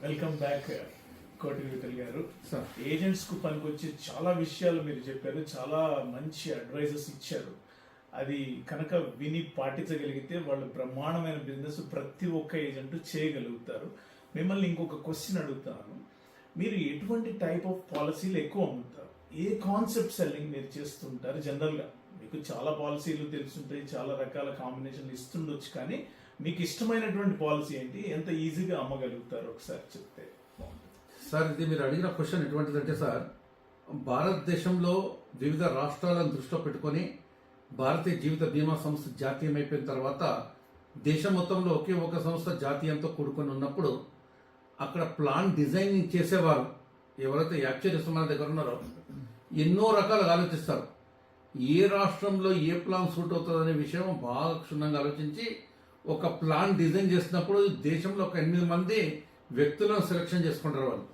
Welcome back కోటి విఠల్ గారు. Sir agents కు పనికొచ్చే చాలా విషయాలు మీరు చెప్పారు, చాలా మంచి అడ్వైజెస్ ఇచ్చారు. అది కనుక విని పాటించగలిగితే వాళ్ళు బ్రహ్మాండమైన బిజినెస్ ప్రతి ఒక్క ఏజెంట్ చేయగలుగుతారు. మిమ్మల్ని ఇంకొక క్వశ్చన్ అడుగుతాను. మీరు ఎటువంటి టైప్ ఆఫ్ పాలసీలు ఎక్కువ అమ్ముతారు? ఏ కాన్సెప్ట్ సెల్లింగ్ మీరు చేస్తుంటారు? జనరల్గా మీకు చాలా పాలసీలు తెలుసుంటాయి, చాలా రకాల కాంబినేషన్లు ఇస్తుండొచ్చు, కానీ మీకు ఇష్టమైనటువంటి పాలసీ ఏంటి? ఎంత ఈజీగా అమ్మగలుగుతారు ఒకసారి చెప్తే సార్ ఇది మీరు అడిగిన క్వశ్చన్ ఎటువంటిదంటే సార్, భారతదేశంలో వివిధ రాష్ట్రాలను దృష్టిలో పెట్టుకొని భారతీయ జీవిత బీమా సంస్థ జాతీయం అయిపోయిన తర్వాత దేశం మొత్తంలో ఒకే ఒక సంస్థ జాతీయంతో కూడుకొని ఉన్నప్పుడు అక్కడ ప్లాన్ డిజైనింగ్ చేసేవారు ఎవరైతే యాక్చువరీస్ మన దగ్గర ఉన్నారో ఎన్నో రకాలుగా ఆలోచిస్తారు. ఏ రాష్ట్రంలో ఏ ప్లాన్ సూట్ అవుతుందనే విషయం బాగా క్షుణ్ణంగా ఆలోచించి ఒక ప్లాన్ డిజైన్ చేసినప్పుడు దేశంలో ఒక 8 మంది వ్యక్తులను సెలెక్షన్ చేసుకుంటారు. వాళ్ళు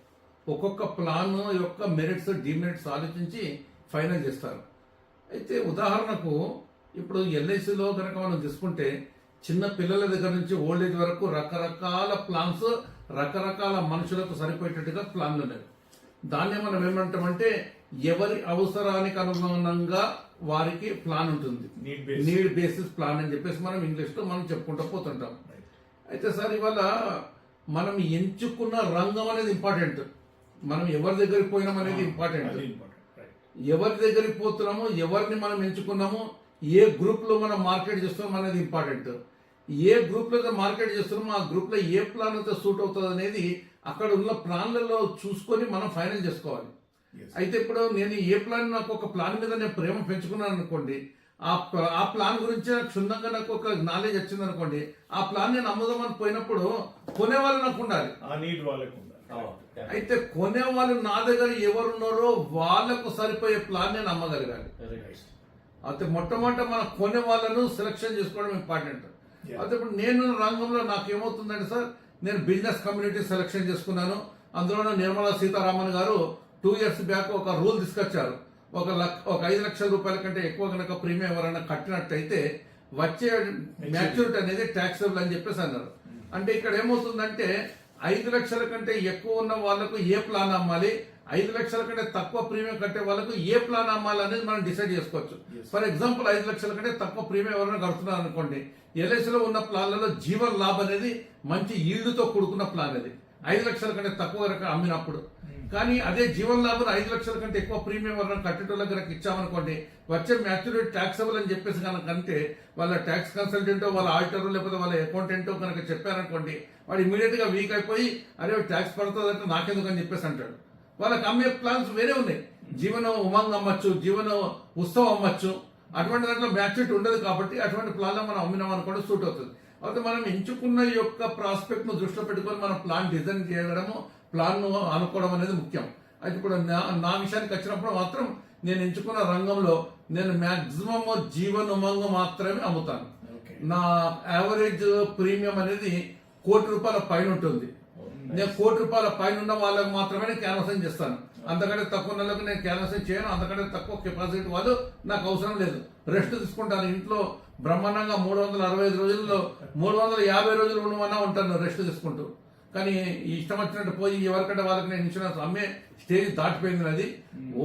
ఒక్కొక్క ప్లాన్ యొక్క మెరిట్స్ డిమెరిట్స్ ఆలోచించి ఫైనల్ చేస్తారు. అయితే ఉదాహరణకు ఇప్పుడు ఎల్ఐసిలో కనుక మనం తీసుకుంటే చిన్న పిల్లల దగ్గర నుంచి ఓల్డ్ ఏజ్ వరకు రకరకాల ప్లాన్స్ రకరకాల మనుషులకు సరిపోయేటట్టుగా ప్లాన్లు ఉన్నాయి. దాన్ని మనం ఏమంటామంటే ఎవరి అవసరానికి అనుగుణంగా వారికి ప్లాన్ ఉంటుంది, నీడ్ బేసిస్ ప్లాన్ అని చెప్పేసి మనం ఇంగ్లీష్లో మనం చెప్పుకుంటూ పోతుంటాం. అయితే సార్ ఇవాళ మనం ఎంచుకున్న రంగం అనేది ఇంపార్టెంట్. మనం ఎవరి దగ్గరికి పోయినాం అనేది ఇంపార్టెంట్. ఎవరి దగ్గరికి పోతున్నామో, ఎవరిని మనం ఎంచుకున్నామో, ఏ గ్రూప్ లో మనం మార్కెట్ చేస్తున్నాం అనేది ఇంపార్టెంట్. ఏ గ్రూప్ లో మార్కెట్ చేస్తున్నామో ఆ గ్రూప్ లో ఏ ప్లాన్ అయితే సూట్ అవుతుంది అనేది అక్కడ ఉన్న ప్లాన్లలో చూసుకొని మనం ఫైనల్ చేసుకోవాలి. అయితే ఇప్పుడు నేను ఏ ప్లాన్, నాకు ఒక ప్లాన్ మీద నేను ప్రేమ పెంచుకున్నాను అనుకోండి, ఆ ప్లాన్ గురించి నాకు క్షుణ్ణంగా నాకు ఒక నాలెడ్జ్ వచ్చింది అనుకోండి, ఆ ప్లాన్ నేను అమ్ముదామని పోయినప్పుడు కొనే వాళ్ళు నాకు ఉండాలి, అయితే కొనే వాళ్ళు నా దగ్గర ఎవరున్నారో వాళ్ళకు సరిపోయే ప్లాన్ నేను అమ్మగలగాలి. అయితే మొట్టమొదట మన కొనే వాళ్ళను సెలెక్షన్ చేసుకోవడం ఇంపార్టెంట్. అయితే ఇప్పుడు నేను రంగంలో నాకు ఏమవుతుందంటే సార్, నేను బిజినెస్ కమ్యూనిటీ సెలెక్షన్ చేసుకున్నాను. అందులోనే నిర్మలా సీతారామన్ గారు 2 years బ్యాక్ ఒక రూల్ తీసుకొచ్చారు. ఒక 5 లక్షల రూపాయల కంటే ఎక్కువ కనుక ప్రీమియం ఎవరైనా కట్టినట్టయితే వచ్చే మ్యాచ్యూరిటీ అనేది ట్యాక్సబుల్ అని చెప్పేసి అన్నారు. అంటే ఇక్కడ ఏమవుతుందంటే 5 లక్షల కంటే ఎక్కువ ఉన్న వాళ్ళకు ఏ ప్లాన్ అమ్మాలి, 5 లక్షల కంటే తక్కువ ప్రీమియం కట్టే వాళ్ళకు ఏ ప్లాన్ అమ్మాలి అనేది మనం డిసైడ్ చేసుకోవచ్చు. ఫర్ ఎగ్జాంపుల్ 5 లక్షల కంటే తక్కువ ప్రీమియం ఎవరైనా కడుతున్నారు అనుకోండి, ఎల్ఐసిలో ఉన్న ప్లాన్లలో జీవన్ లాభ్ అనేది మంచి ఈల్డ్తో కూడుకున్న ప్లాన్ అది 5 లక్షల కంటే తక్కువ అమ్మినప్పుడు. కానీ అదే జీవన్ లాభం 5 లక్షల కంటే ఎక్కువ ప్రీమియం ఎవరైనా కట్టేటోళ్ళకి కనుక ఇచ్చామనుకోండి, వచ్చే మ్యాచ్యూరిటీ ట్యాక్సబుల్ అని చెప్పేసి కనుక అంటే వాళ్ళ ట్యాక్స్ కన్సల్టెంటో వాళ్ళ ఆడిటరో లేకపోతే వాళ్ళ అకౌంటెంటో కనుక చెప్పారనుకోండి, వాడు ఇమీడియట్ గా వీక్ అయిపోయి అరే ట్యాక్స్ పడుతుంది అంటే నాకెందుకు అని చెప్పేసి అంటాడు. వాళ్ళకి అమ్మే ప్లాన్స్ వేరే ఉన్నాయి. జీవన ఉమంగ్ అమ్మచ్చు, జీవన ఉత్సవం అమ్మచ్చు. అటువంటి దాంట్లో మ్యాచ్యూరిటీ ఉండదు కాబట్టి అటువంటి ప్లాన్ మనం అమ్మినాం అనుకోండి సూట్ అవుతుంది. అయితే మనం ఎంచుకున్న యొక్క ప్రాస్పెక్ట్ ను దృష్టిలో పెట్టుకొని మనం ప్లాన్ డిజైన్ చేయడము, ప్లాన్ ను అనుకోవడం అనేది ముఖ్యం. అయితే ఇప్పుడు నా విషయానికి వచ్చినప్పుడు మాత్రం నేను ఎంచుకున్న రంగంలో నేను మాక్సిమం జీవన్ ఉమంగ్ మాత్రమే అమ్ముతాను. నా యావరేజ్ ప్రీమియం అనేది ₹1,00,00,000 పైన ఉంటుంది. నేను ₹1,00,00,000 పైన ఉన్న వాళ్ళకి మాత్రమే నేను క్యాన్వాసింగ్ చేస్తాను. అంతకంటే తక్కువ నెలకు నేను క్యాన్వాసింగ్ చేయను. అంతకంటే తక్కువ కెపాసిటీ వాళ్ళు నాకు అవసరం లేదు. రెస్ట్ తీసుకుంటాను ఇంట్లో బ్రహ్మాండంగా 365 రోజుల్లో 350 రోజులు ఉండమన్నా ఉంటాను రెస్ట్ తీసుకుంటూ. కానీ ఇష్టం వచ్చినట్టు పోయి ఎవరికంటే వాళ్ళకి నేను ఇన్సూరెన్స్ అమ్మే స్టేజ్ దాటిపోయింది. అది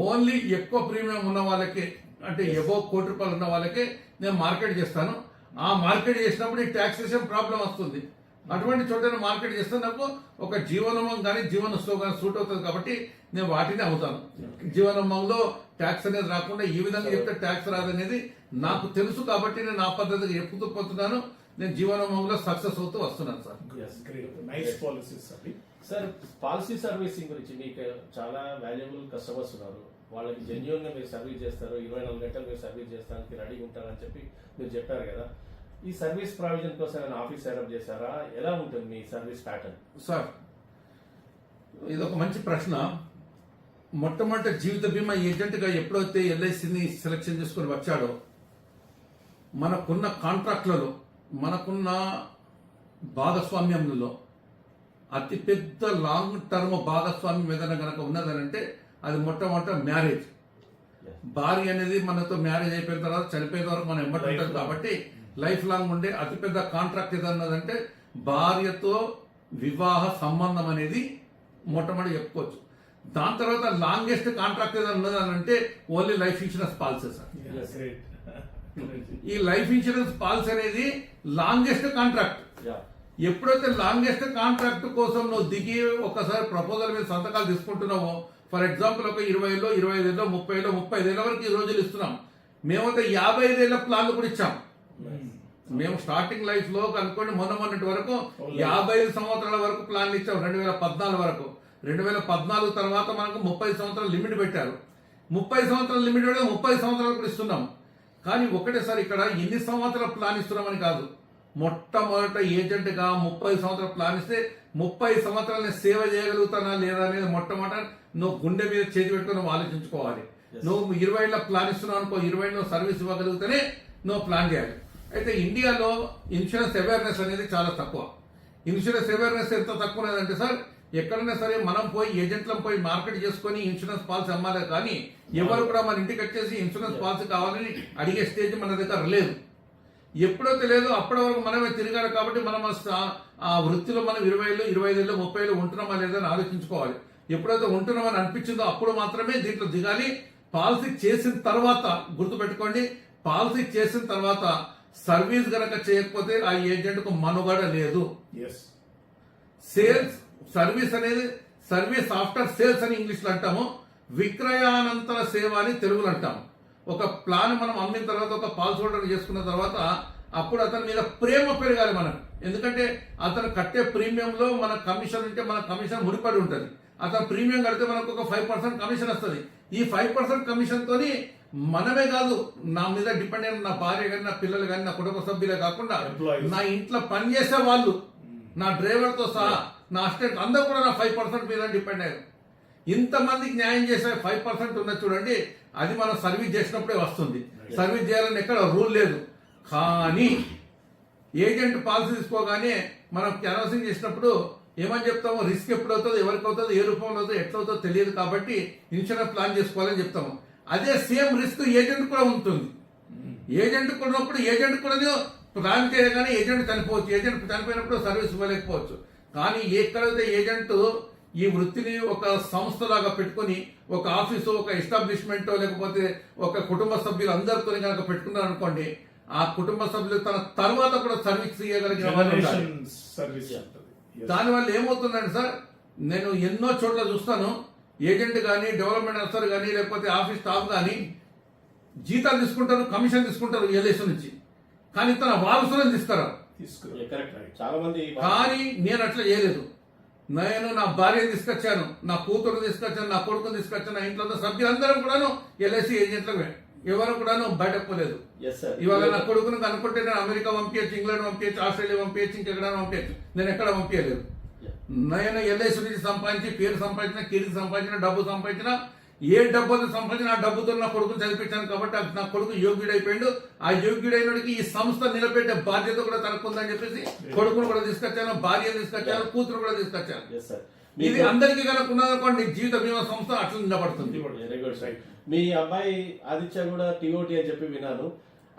ఓన్లీ ఎక్కువ ప్రీమియం ఉన్న వాళ్ళకి, అంటే ఎబో ₹1,00,00,000 ఉన్న వాళ్ళకే నేను మార్కెట్ చేస్తాను. ఆ మార్కెట్ చేసినప్పుడు ఈ ట్యాక్సేషన్ ప్రాబ్లం వస్తుంది. అటువంటి చోట మార్కెట్ చేస్తే నాకు ఒక జీవనోమం కానీ జీవనోత్సవం కానీ సూట్ అవుతుంది కాబట్టి నేను వాటిని అమ్ముతాను. జీవనోమంలో ట్యాక్స్ అనేది రాకుండా ఈ విధంగా చెప్తే ట్యాక్స్ రాదనేది నాకు తెలుసు కాబట్టి నేను ఆ పద్ధతిగా ఎప్పుతూ పోతున్నాను. నేను జీవనోమంలో సక్సెస్ అవుతూ వస్తున్నాను సార్. సార్ పాలసీ సర్వీసింగ్ గురించి మీకు చాలా వాల్యుబుల్ కస్టమర్స్ ఉన్నారు. వాళ్ళకి జెన్యున్ గా మీరు సర్వీస్ చేస్తారు, 24 గంటలు మీరు సర్వీస్ చేస్తానికి రెడీగా ఉంటారని చెప్పి మీరు చెప్పారు కదా. ఈ సర్వీస్ ప్రావిజన్ కోసం ఏమైనా ఆఫీస్ సెటప్ చేశారా? ఎలా ఉంటుంది మీ సర్వీస్ ప్యాటర్న్? సార్ ఇది ఒక మంచి ప్రశ్న. మొట్టమొదటి జీవిత బీమా ఏజెంట్ గా ఎప్పుడైతే ఎల్ఐసిని సెలెక్షన్ చేసుకుని వచ్చాడో మనకున్న కాంట్రాక్ట్లలో, మనకున్న భాగస్వామ్యంలో అతిపెద్ద లాంగ్ టర్మ్ భాగస్వామ్యం ఏదైనా కనుక ఉన్నదనంటే అది మొట్టమొదట మ్యారేజ్. భార్య అనేది మనతో మ్యారేజ్ అయిపోయిన తర్వాత చనిపోయిన వరకు మనం ఎంబడి ఉంటుంది కాబట్టి లైఫ్ లాంగ్ ఉండే అతిపెద్ద కాంట్రాక్ట్ ఏదన్నదంటే భార్యతో వివాహ సంబంధం అనేది మొట్టమొదటి చెప్పుకోవచ్చు. దాని తర్వాత లాంగెస్ట్ కాంట్రాక్ట్ ఏదైనా ఉన్నదంటే only life insurance policy sir. Yes. ఈ లైఫ్ ఇన్సూరెన్స్ పాలసీ అనేది లాంగెస్ట్ కాంట్రాక్ట్. Yeah. ఎప్పుడైతే లాంగెస్ట్ కాంట్రాక్ట్ కోసం నువ్వు దిగి ఒకసారి ప్రపోజల్ మీద సంతకాలు తీసుకుంటున్నావో, ఫర్ ఎగ్జాంపుల్ ఒక 20 ఏళ్ళు, 25 ఏళ్ళు, 30 ఏళ్ళు, 35 ఏళ్ళ వరకు ఈ రోజులు ఇస్తున్నాం. మేమైతే 55 ఏళ్ళ ప్లాన్లు కూడా ఇచ్చాం. మేము స్టార్టింగ్ లైఫ్ లో అనుకోండి మొన్నటి వరకు 55 సంవత్సరాల వరకు ప్లాన్లు ఇచ్చాం. 2014 వరకు. 2014 తర్వాత మనకు 30 సంవత్సరాల లిమిట్ పెట్టారు. 30 సంవత్సరాల లిమిట్ పెడితే 30 సంవత్సరాలు కూడా ఇస్తున్నాం. కానీ ఒకటేసారి ఇక్కడ ఎన్ని సంవత్సరాల ప్లాన్ ఇస్తున్నామని కాదు, మొట్టమొదట ఏజెంట్ గా 30 సంవత్సరాల ప్లాన్ ఇస్తే 30 సంవత్సరాలని సేవ చేయగలుగుతానా లేదా అనేది మొట్టమొదట నువ్వు గుండె మీద చేతి పెట్టుకుని నువ్వు ఆలోచించుకోవాలి. నువ్వు 20 ఏళ్ళ ప్లాన్ ఇస్తున్నావు అనుకో, 20 ఏళ్ళు సర్వీస్ ఇవ్వగలిగితేనే నువ్వు ప్లాన్ చేయాలి. అయితే ఇండియాలో ఇన్సూరెన్స్ అవేర్నెస్ అనేది చాలా తక్కువ. ఇన్సూరెన్స్ అవేర్నెస్ ఎంత తక్కువ లేదంటే సార్, ఎక్కడైనా సరే మనం పోయి ఏజెంట్లను పోయి మార్కెట్ చేసుకుని ఇన్సూరెన్స్ పాలసీ అమ్మాలి, కానీ ఎవరు కూడా మన ఇంటికి వచ్చేసి ఇన్సూరెన్స్ పాలసీ కావాలని అడిగే స్టేజ్ మన దగ్గర లేదు. ఎప్పుడైతే లేదో అప్పటి వరకు మనమే తిరగాలి. కాబట్టి మనం ఆ వృత్తిలో మనం 20 ఏళ్ళు, 25 ఏళ్ళు, 30 ఏళ్ళు ఉంటున్నామా లేదా అని ఆలోచించుకోవాలి. ఎప్పుడైతే ఉంటున్నామని అనిపించిందో అప్పుడు మాత్రమే దీంట్లో దిగాలి. పాలసీ చేసిన తర్వాత గుర్తుపెట్టుకోండి, పాలసీ చేసిన తర్వాత సర్వీస్ గనక చేయకపోతే ఆ ఏజెంట్ కు మనుగడ లేదు. సేల్స్ సర్వీస్ అనేది సర్వీస్ ఆఫ్టర్ సేల్స్ అని ఇంగ్లీష్ లో అంటాము, విక్రయానంతర సేవ అని తెలుగులో అంటాము. ఒక ప్లాన్ మనం అమ్మిన తర్వాత, ఒక పాలసీ హోల్డర్ చేసుకున్న తర్వాత అప్పుడు అతని మీద ప్రేమ పెరగాలి మనకు. ఎందుకంటే అతను కట్టే ప్రీమియంలో మన కమిషన్ ఉంటే మన కమిషన్ ముడిపడి ఉంటుంది. అతను ప్రీమియం కడితే మనకు ఒక 5% కమిషన్ వస్తుంది. ఈ 5% కమిషన్ తోని మనమే కాదు, నా మీద డిపెండ్ అయిన నా భార్య కానీ, నా పిల్లలు కానీ, నా కుటుంబ సభ్యులే కాకుండా నా ఇంట్లో పనిచేసే వాళ్ళు, నా డ్రైవర్ తో సహా, నా అసిస్టెంట్ అందరూ కూడా నా 5% మీద డిపెండ్ అయ్యారు. ఇంతమందికి న్యాయం చేసే 5% ఉన్నది చూడండి, అది మనం సర్వీస్ చేసినప్పుడే వస్తుంది. సర్వీస్ చేయాలని ఎక్కడ రూల్ లేదు. కానీ ఏజెంట్ పాలసీ తీసుకోగానే మనం క్యాన్వాసింగ్ చేసినప్పుడు ఏమని చెప్తాము, రిస్క్ ఎప్పుడు అవుతుందో, ఎవరికి అవుతుందో, ఏ రూపంలో అవుతుందో, ఎట్లా అవుతుందో తెలియదు. కాబట్టి ఇన్సూరెన్స్ ప్లాన్ చేసుకోవాలని చెప్తాము. అదే సేమ్ రిస్క్ ఏజెంట్ కూడా ఉంటుంది. ఏజెంట్ ఉన్నప్పుడు ఏజెంట్ కూడా ప్లాన్ చేయగానే ఏజెంట్ చనిపోవచ్చు. ఏజెంట్ చనిపోయినప్పుడు సర్వీస్ ఇవ్వలేకపోవచ్చు. కానీ ఎక్కడైతే ఏజెంట్ ఈ వృత్తిని ఒక సంస్థలాగా పెట్టుకుని, ఒక ఆఫీసు, ఒక ఎస్టాబ్లిష్మెంట్, లేకపోతే ఒక కుటుంబ సభ్యులు అందరితో కనుక పెట్టుకున్నారు అనుకోండి, ఆ కుటుంబ సభ్యులు తన తర్వాత కూడా సర్వీస్ చేయగలిగిన సర్వీస్. దానివల్ల ఏమవుతుందంటే సార్, నేను ఎన్నో చోట్ల చూస్తాను, ఏజెంట్ కానీ, డెవలప్మెంట్ ఆఫీసర్ కానీ, లేకపోతే ఆఫీస్ స్టాఫ్ కానీ జీతాలు తీసుకుంటారు, కమిషన్ తీసుకుంటారు ఎల్ఐసి నుంచి, కానీ తన వారసులను తీసుకురారు. చాలా మంది. కానీ నేను అట్లా చేయలేదు. నేను నా భార్యను తీసుకొచ్చాను, నా కూతురు తీసుకొచ్చాను, నా కొడుకుని తీసుకొచ్చాను, నా ఇంట్లో సభ్యులందరం కూడాను ఎల్ఐసి ఏజెంట్లమే. ఎవరు కూడాను బయటపోలేదు. ఇవాళ నా కొడుకును అనుకుంటే నేను అమెరికా పంపించచ్చు, ఇంగ్లాండ్ పంపించచ్చు, ఆస్ట్రేలియా పంపించచ్చు, ఇంకెక్కడ పంపించచ్చు. నేను ఎక్కడ పంపించలేదు. నేను ఎల్ఐసి నుంచి సంపాదించి, పేరు సంపాదించిన, కీర్తి సంపాదించిన, డబ్బు సంపాదించిన, ఏ డబ్బులు సంపాదించిన ఆ డబ్బుతో నా కొడుకుని చదివించాను. కాబట్టి నా కొడుకు యోగ్యుడైపోయాడు. ఆ యోగ్యుడైనడికి ఈ సంస్థ నిలబెట్టే బాధ్యత కూడా తనకుందని చెప్పేసి కొడుకును కూడా తీసుకొచ్చాను, భార్యను తీసుకొచ్చాను, కూతురు కూడా తీసుకొచ్చాను. ఇది అందరికీ కనుక ఉన్నదనుకోండి, జీవిత బీమా సంస్థ అట్లా నిలబడుతుంది. Very good sir. మీ అబ్బాయి ఆదిత్య కూడా టీఓటీ అని చెప్పి విన్నాను.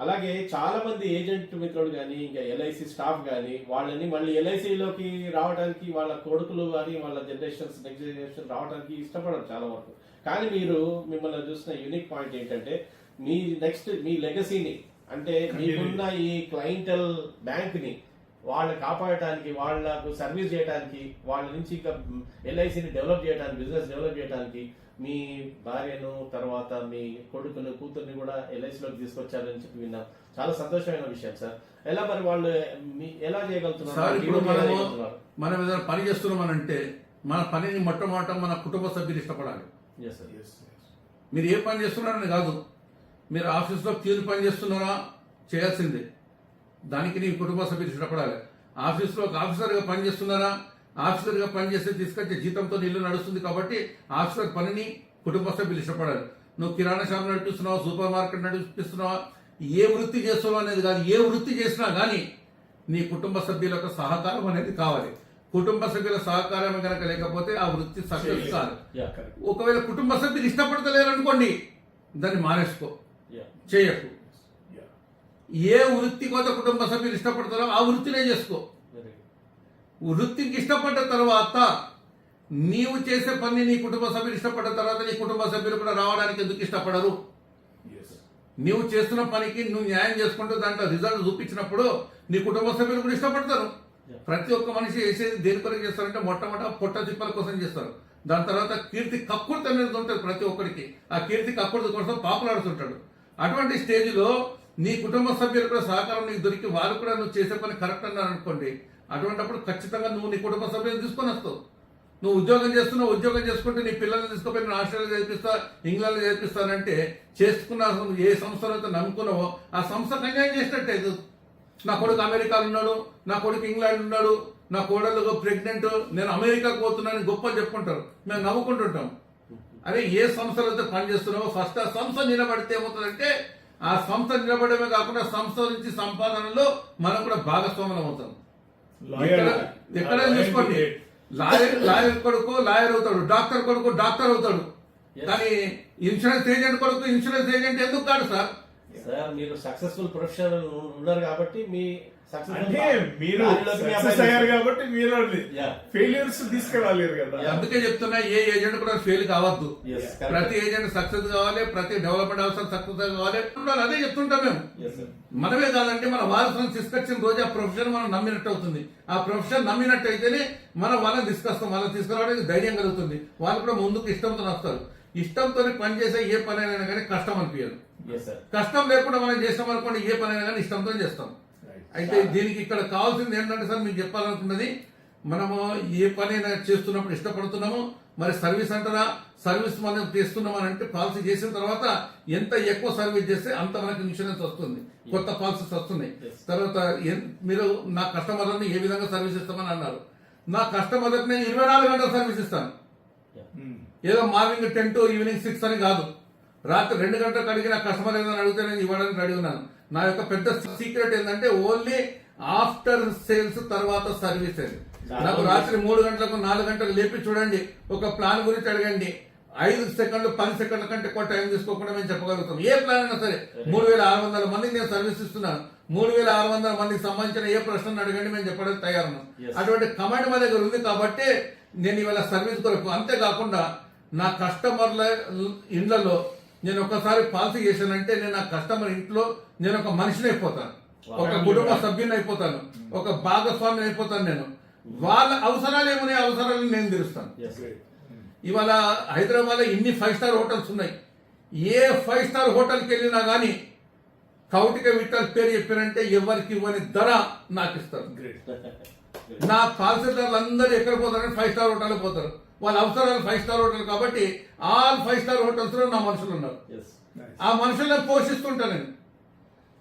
అలాగే చాలా మంది ఏజెంట్ మిత్రులు కానీ, ఇంకా ఎల్ఐసి స్టాఫ్ కానీ, వాళ్ళని మళ్ళీ ఎల్ఐసిలోకి రావడానికి వాళ్ళ కొడుకులు కానీ, వాళ్ళ జనరేషన్స్ నెక్స్ట్ జనరేషన్ రావడానికి ఇష్టపడరు చాలా వరకు. కానీ మీరు మిమ్మల్ని చూసిన యూనిక్ పాయింట్ ఏంటంటే, మీ నెక్స్ట్ మీ లెగసీని, అంటే మీకున్న ఈ క్లయింటల్ బ్యాంక్ ని వాళ్ళని కాపాడటానికి, వాళ్ళకు సర్వీస్ చేయడానికి, వాళ్ళ నుంచి ఇంకా ఎల్ఐసిని డెవలప్ చేయడానికి, బిజినెస్ డెవలప్ చేయడానికి మీ భార్యను, తర్వాత మీ కొడుకును, కూతుర్ని కూడా ఎల్ఐసిలోకి తీసుకొచ్చారని చెప్పి విన్నాం. చాలా సంతోషమైన విషయం సార్. ఎలా మరి వాళ్ళు ఎలా చేయగలుగుతున్నారు? మనం ఏదైనా పని చేస్తున్నామనంటే మన పనిని మొట్టమొదట మన కుటుంబ సభ్యులు ఇష్టపడాలి. మీరు ఏ పని చేస్తున్నారని కాదు, మీరు ఆఫీస్లో క్యూర్ పని చేస్తున్నారా, చేయాల్సిందే. దానికి నీ కుటుంబ సభ్యులు ఇష్టపడాలి. ఆఫీస్లో ఒక ఆఫీసర్గా పని చేస్తున్నారా, ఆఫీసర్గా పనిచేస్తే తీసుకొచ్చే జీతంతో ఇల్లు నడుస్తుంది. కాబట్టి ఆఫీసర్ పనిని కుటుంబ సభ్యులు ఇష్టపడాలి. నువ్వు కిరాణా షాప్ నడిపిస్తున్నావా, సూపర్ మార్కెట్ నడిపిస్తున్నావా, ఏ వృత్తి చేస్తున్నావు అనేది కాదు, ఏ వృత్తి చేసినా కానీ నీ కుటుంబ సభ్యుల యొక్క సహకారం అనేది కావాలి. కుటుంబ సభ్యుల సహకారం కనుక లేకపోతే ఆ వృత్తి సక్సెస్ కాదు. ఒకవేళ కుటుంబ సభ్యులు ఇష్టపడతలేరు అనుకోండి, దాన్ని మానేసుకో, చేయకు. ఏ వృత్తి కొత్త కుటుంబ సభ్యులు ఇష్టపడతారో ఆ వృత్తినే చేసుకో. వృత్తికి ఇష్టపడ్డ తర్వాత నీవు చేసే పని నీ కుటుంబ సభ్యులు ఇష్టపడ్డ తర్వాత నీ కుటుంబ సభ్యులు కూడా రావడానికి ఎందుకు ఇష్టపడరు? నీవు చేస్తున్న పనికి నువ్వు న్యాయం చేసుకుంటూ దాంట్లో రిజల్ట్ చూపించినప్పుడు నీ కుటుంబ సభ్యులు కూడా ఇష్టపడతారు. ప్రతి ఒక్క మనిషి చేసేది దేని కొరకు చేస్తారంటే మొట్టమొదట పొట్ట తిప్పల కోసం చేస్తారు. దాని తర్వాత కీర్తి కక్కుర్తి అనేది ఉంటుంది ప్రతి ఒక్కరికి. ఆ కీర్తి కక్కుర్తి కోసం పాపులాడుతుంటాడు. అటువంటి స్టేజ్లో నీ కుటుంబ సభ్యులు కూడా సహకారం నీకు దొరికి వారు కూడా నువ్వు చేసే పని కరెక్ట్ అన్నారు అనుకోండి, అటువంటిప్పుడు ఖచ్చితంగా నువ్వు నీ కుటుంబ సభ్యులను తీసుకొని వస్తావు. నువ్వు ఉద్యోగం చేస్తున్నావు, ఉద్యోగం చేసుకుంటే నీ పిల్లల్ని తీసుకుపోయి నేను ఆస్ట్రేలియా చదివిస్తా, ఇంగ్లాండ్ చదివిస్తానంటే చేసుకున్న ఏ సంస్థలో అయితే నమ్ముకున్నావో ఆ సంస్థకు అన్యాయం చేసినట్టే. నా కొడుకు అమెరికాలో ఉన్నాడు, నా కొడుకు ఇంగ్లాండ్ ఉన్నాడు, నా కోడలు ప్రెగ్నెంట్, నేను అమెరికాకు పోతున్నానని గొప్ప చెప్పుకుంటారు. మేము నవ్వుకుంటుంటాం. అరే ఏ సంస్థలో అయితే పనిచేస్తున్నావో ఫస్ట్ ఆ సంస్థ నిలబడితే ఏమవుతుందంటే ఆ సంస్థ నిలబడమే కాకుండా సంస్థ నుంచి సంపాదనలో మనం కూడా భాగస్వాములం అవుతాం. ఎక్కడైనా చూసుకోండి, లాయర్ కొడుకు లాయర్ అవుతాడు, డాక్టర్ కొడుకు డాక్టర్ అవుతాడు. కానీ ఇన్సూరెన్స్ ఏజెంట్ కొడుకు ఇన్సూరెన్స్ ఏజెంట్ ఎందుకు కాదు సార్? సార్ మీరు సక్సెస్ఫుల్ ప్రొఫెషనల్ ఉన్నారు కాబట్టి మీ అంటే మీరు సక్సెస్ అయ్యారు కాబట్టి మీరు ఫెయిల్యూర్స్ తీసుకురాలేరు కదా. అందుకే చెప్తున్నా ఏ ఏజెంట్ కూడా ఫెయిల్ కావద్దు. ప్రతి ఏజెంట్ సక్సెస్ కావాలి, ప్రతి డెవలప్మెంట్ అవసరం సక్సెస్ కావాలి. అదే చెప్తుంటాం మేము. మనమే కాదంటే మన వారసులను తీసుకొచ్చిన రోజు ఆ ప్రొఫెషన్ మనం నమ్మినట్టు అవుతుంది. ఆ ప్రొఫెషన్ నమ్మినట్టు అయితేనే మనం వాళ్ళని తీసుకొస్తాం. వాళ్ళని తీసుకురావడానికి ధైర్యం కలుగుతుంది. వాళ్ళు కూడా ముందుకు ఇష్టంతో వస్తారు. ఇష్టంతో పనిచేసే ఏ పని అయినా కానీ కష్టం అనిపించదు. కష్టం లేకుండా మనం చేస్తాం అనుకోండి, ఏ పని అయినా కానీ ఇష్టంతో చేస్తాం. అయితే దీనికి ఇక్కడ కావాల్సింది ఏంటంటే సార్ మీకు చెప్పాలనుకున్నది, మనము ఏ పనైనా చేస్తున్నప్పుడు ఇష్టపడుతున్నాము. మరి సర్వీస్ అంటారా, సర్వీస్ మనం చేస్తున్నాం అని అంటే పాలసీ చేసిన తర్వాత ఎంత ఎక్కువ సర్వీస్ చేస్తే అంత మనకి ఇన్సూరెన్స్ వస్తుంది, కొత్త పాలసీస్ వస్తున్నాయి. తర్వాత మీరు నా కస్టమర్లను ఏ విధంగా సర్వీస్ ఇస్తామని అన్నారు. నా కస్టమర్లకు నేను 24 గంటల సర్వీస్ ఇస్తాను. ఏదో మార్నింగ్ 10 to ఈవినింగ్ 6 అని కాదు. రాత్రి 2 గంటలకు అడిగి నా కస్టమర్ ఏదైనా అడిగితే నేను ఇవ్వడానికి రెడీ ఉన్నాను. నా యొక్క పెద్ద సీక్రెట్ ఏంటంటే ఓన్లీ ఆఫ్టర్ సేల్స్ తర్వాత సర్వీస్ అది. నాకు రాత్రి 3 గంటలకు 4 గంటలకు లేపి చూడండి, ఒక ప్లాన్ గురించి అడగండి, 5 సెకండ్లు 10 సెకండ్ల కంటే ఎక్కువ టైం తీసుకోకుండా మేము చెప్పగలుగుతాం. ఏ ప్లాన్ అయినా సరే 3600 మందికి నేను సర్వీస్ ఇస్తున్నాను. 3600 మందికి సంబంధించిన ఏ ప్రశ్నను అడగండి, మేము చెప్పడానికి తయారున్నాం. అటువంటి కమాండ్ మా దగ్గర ఉంది కాబట్టి నేను ఇవాళ సర్వీస్ కొరకు. అంతేకాకుండా నా కస్టమర్ల ఇండ్లలో నేను ఒకసారి పాలసీ చేశానంటే నేను ఆ కస్టమర్ ఇంట్లో నేను ఒక మనిషిని అయిపోతాను, ఒక కుటుంబ సభ్యుని అయిపోతాను, ఒక భాగస్వామిని అయిపోతాను. నేను వాళ్ళ అవసరాలు ఏమనే అవసరాలను నేను తీరుస్తాను. ఇవాళ హైదరాబాద్ లో ఇన్ని 5 స్టార్ హోటల్స్ ఉన్నాయి. ఏ 5 స్టార్ హోటల్కి వెళ్ళినా గానీ కౌటిక విఠల్ పేరు చెప్పారంటే ఎవరికి ఇవ్వని ధర నాకు ఇస్తారు. నా పాలసీదారులు అందరూ ఎక్కడ పోతారంటే 5 స్టార్ హోటల్ పోతారు. వాళ్ళ అవసరాలు 5 స్టార్ హోటల్ కాబట్టి ఆల్ 5 స్టార్ హోటల్స్ లో నా మనుషులు ఉన్నారు. ఆ మనుషులను పోషిస్తుంటాను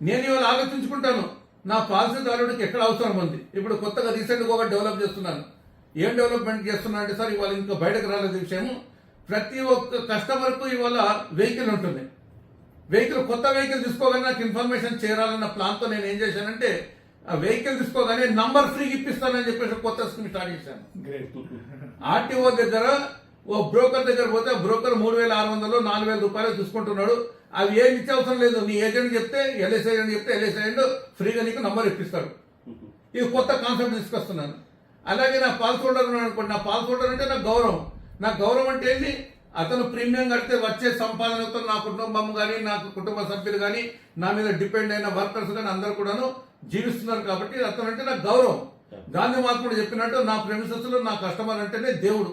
నేను ఇవాళ ఆలోచించుకుంటాను నా పాలసీదారుడికి ఎక్కడ అవసరం ఉంది. ఇప్పుడు కొత్తగా రీసెంట్ గా డెవలప్ చేస్తున్నాను. ఏం డెవలప్మెంట్ చేస్తున్నా అంటే సార్ ఇవాళ ఇంకా బయటకు రాలేదు విషయము. ప్రతి ఒక్క కస్టమర్ కు ఇవాళ వెహికల్ ఉంటుంది. వెహికల్ కొత్త వెహికల్ తీసుకోగానే నాకు ఇన్ఫర్మేషన్ చేరాలన్న ప్లాన్ తో నేను ఏం చేశానంటే ఆ వెహికల్ తీసుకోగానే నంబర్ ఫ్రీగా ఇప్పిస్తానని చెప్పేసి కొత్త స్కీమ్ స్టార్ట్ చేశాను. ఆర్టీఓ దగ్గర ఓ బ్రోకర్ దగ్గర పోతే బ్రోకర్ 3600 4000 రూపాయలు తీసుకుంటున్నాడు. అవి ఏమి ఇచ్చే అవసరం లేదు. నీ ఏజెంట్ చెప్తే ఎల్ఐసి ఏజెంట్ చెప్తే ఎల్ఐసి ఏజెంట్ ఫ్రీగా నీకు నంబర్ ఇప్పిస్తాడు. ఇది కొత్త కాన్సెప్ట్ తీసుకొస్తున్నాను. అలాగే నా పాలసీ హోల్డర్ ఉన్నాడు అనుకోండి, నా పాలసీ హోల్డర్ అంటే నాకు గౌరవం. నాకు గౌరవం అంటే ఏంటి, అతను ప్రీమియం కడితే వచ్చే సంపాదనతో నా కుటుంబం కానీ నా కుటుంబ సభ్యులు కానీ నా మీద డిపెండ్ అయిన వర్కర్స్ కానీ అందరు కూడాను జీవిస్తున్నారు కాబట్టి అతను అంటే నాకు గౌరవం. గాంధీ మహాత్ముడు చెప్పినట్టు నా ప్రెమిసెస్ లో నా కస్టమర్ అంటేనే దేవుడు.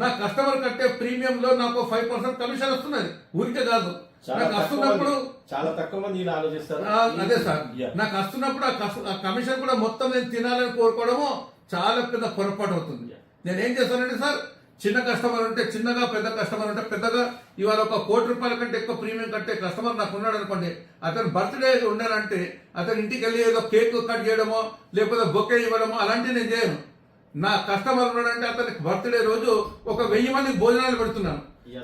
నా కస్టమర్ కట్టే ప్రీమియం లో నాకు 5% కమిషన్ వస్తున్నది, ఊరికే కాదు. నాకు వస్తున్నప్పుడు చాలా తక్కువ మంది ఇలా ఆలోచిస్తారు. అదే సార్, నాకు వస్తున్నప్పుడు ఆ కమిషన్ కూడా మొత్తం నేను తినాలని కోరుకోవడము చాలా పెద్ద పొరపాటు అవుతుంది. నేనేం చేస్తానంటే సార్, చిన్న కస్టమర్ ఉంటే చిన్నగా, పెద్ద కస్టమర్ ఉంటే పెద్దగా. ఇవాళ ఒక 1 కోటి రూపాయల కంటే ఎక్కువ ప్రీమియం కట్టే కస్టమర్ నాకు ఉన్నాడు అనుకోండి, అతను బర్త్డే ఉండాలంటే అతని ఇంటికి వెళ్ళి ఏదో కేక్ కట్ చేయడమో లేకపోతే బొకే ఇవ్వడమో అలాంటివి నేను చేయను. నా కస్టమర్ ఉన్నాడంటే అతనికి బర్త్డే రోజు ఒక 1000 మందికి భోజనాలు పెడుతున్నాను.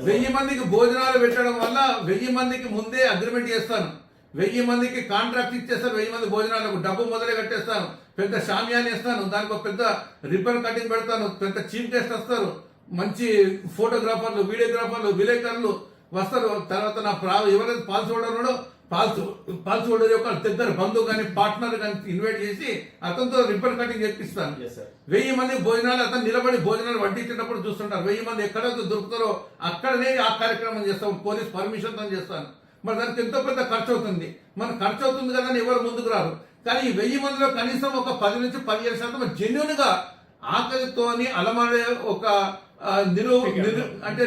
1000 మందికి భోజనాలు పెట్టడం వల్ల 1000 మందికి ముందే అగ్రిమెంట్ చేస్తాను. 1000 మందికి కాంట్రాక్ట్ ఇచ్చేస్తాను. 1000 మంది భోజనాలకు డబ్బు మొదలే కట్టేస్తాను. పెద్ద షామియాని ఇస్తాను, దానికి ఒక పెద్ద రిబ్బన్ కటింగ్ పెడతాను. పెద్ద చీఫ్ గెస్ట్ వస్తారు, మంచి ఫోటోగ్రాఫర్లు, వీడియోగ్రాఫర్లు, విలేకరులు వస్తారు. తర్వాత నా ఎవరైతే పాలసీ హోల్డర్ ఉన్నాడో పాల్స్ హోల్డర్ యొక్క దగ్గర బంధువు కానీ పార్ట్నర్ కానీ ఇన్వైట్ చేసి అతనితో రిబ్బన్ కటింగ్ చేపిస్తాను. Yes, sir. 1000 మంది భోజనాలు అతను నిలబడి భోజనాలు వడ్డించినప్పుడు చూస్తుంటారు. 1000 మంది ఎక్కడైతే దొరుకుతారో అక్కడనే ఆ కార్యక్రమం చేస్తాం. పోలీస్ పర్మిషన్ తో చేస్తాను. మరి దానికి ఎంతో పెద్ద ఖర్చు అవుతుంది. మన ఖర్చు అవుతుంది కదా అని ఎవరు ముందుకు రారు. కానీ ఈ 1000 మందిలో కనీసం ఒక 10 నుంచి 15% జెన్యున్ గా ఆకలితోని అలమడే ఒక అంటే